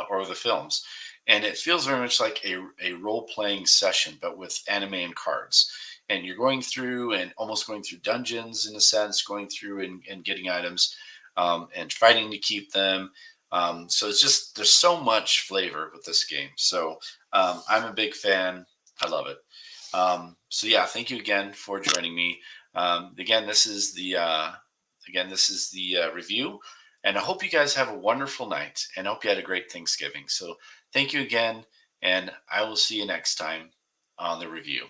or the films. And it feels very much like a role-playing session, but with anime and cards. And you're going through and almost going through dungeons in a sense, going through and getting items and fighting to keep them. So it's just, there's so much flavor with this game. So I'm a big fan. I love it. So yeah, thank you again for joining me. Again, this is the review. And I hope you guys have a wonderful night and I hope you had a great Thanksgiving. So thank you again, and I will see you next time. on the review.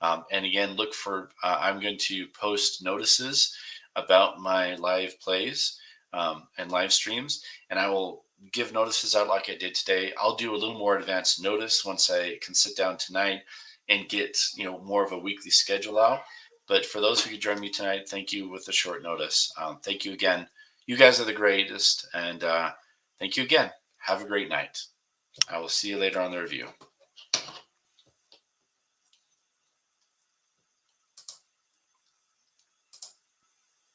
And again, look for, I'm going to post notices about my live plays and live streams, and I will give notices out like I did today. I'll do a little more advanced notice once I can sit down tonight and get, more of a weekly schedule out. But for those who could join me tonight, thank you with the short notice. Thank you again. You guys are the greatest, and thank you again. Have a great night. I will see you later on the review.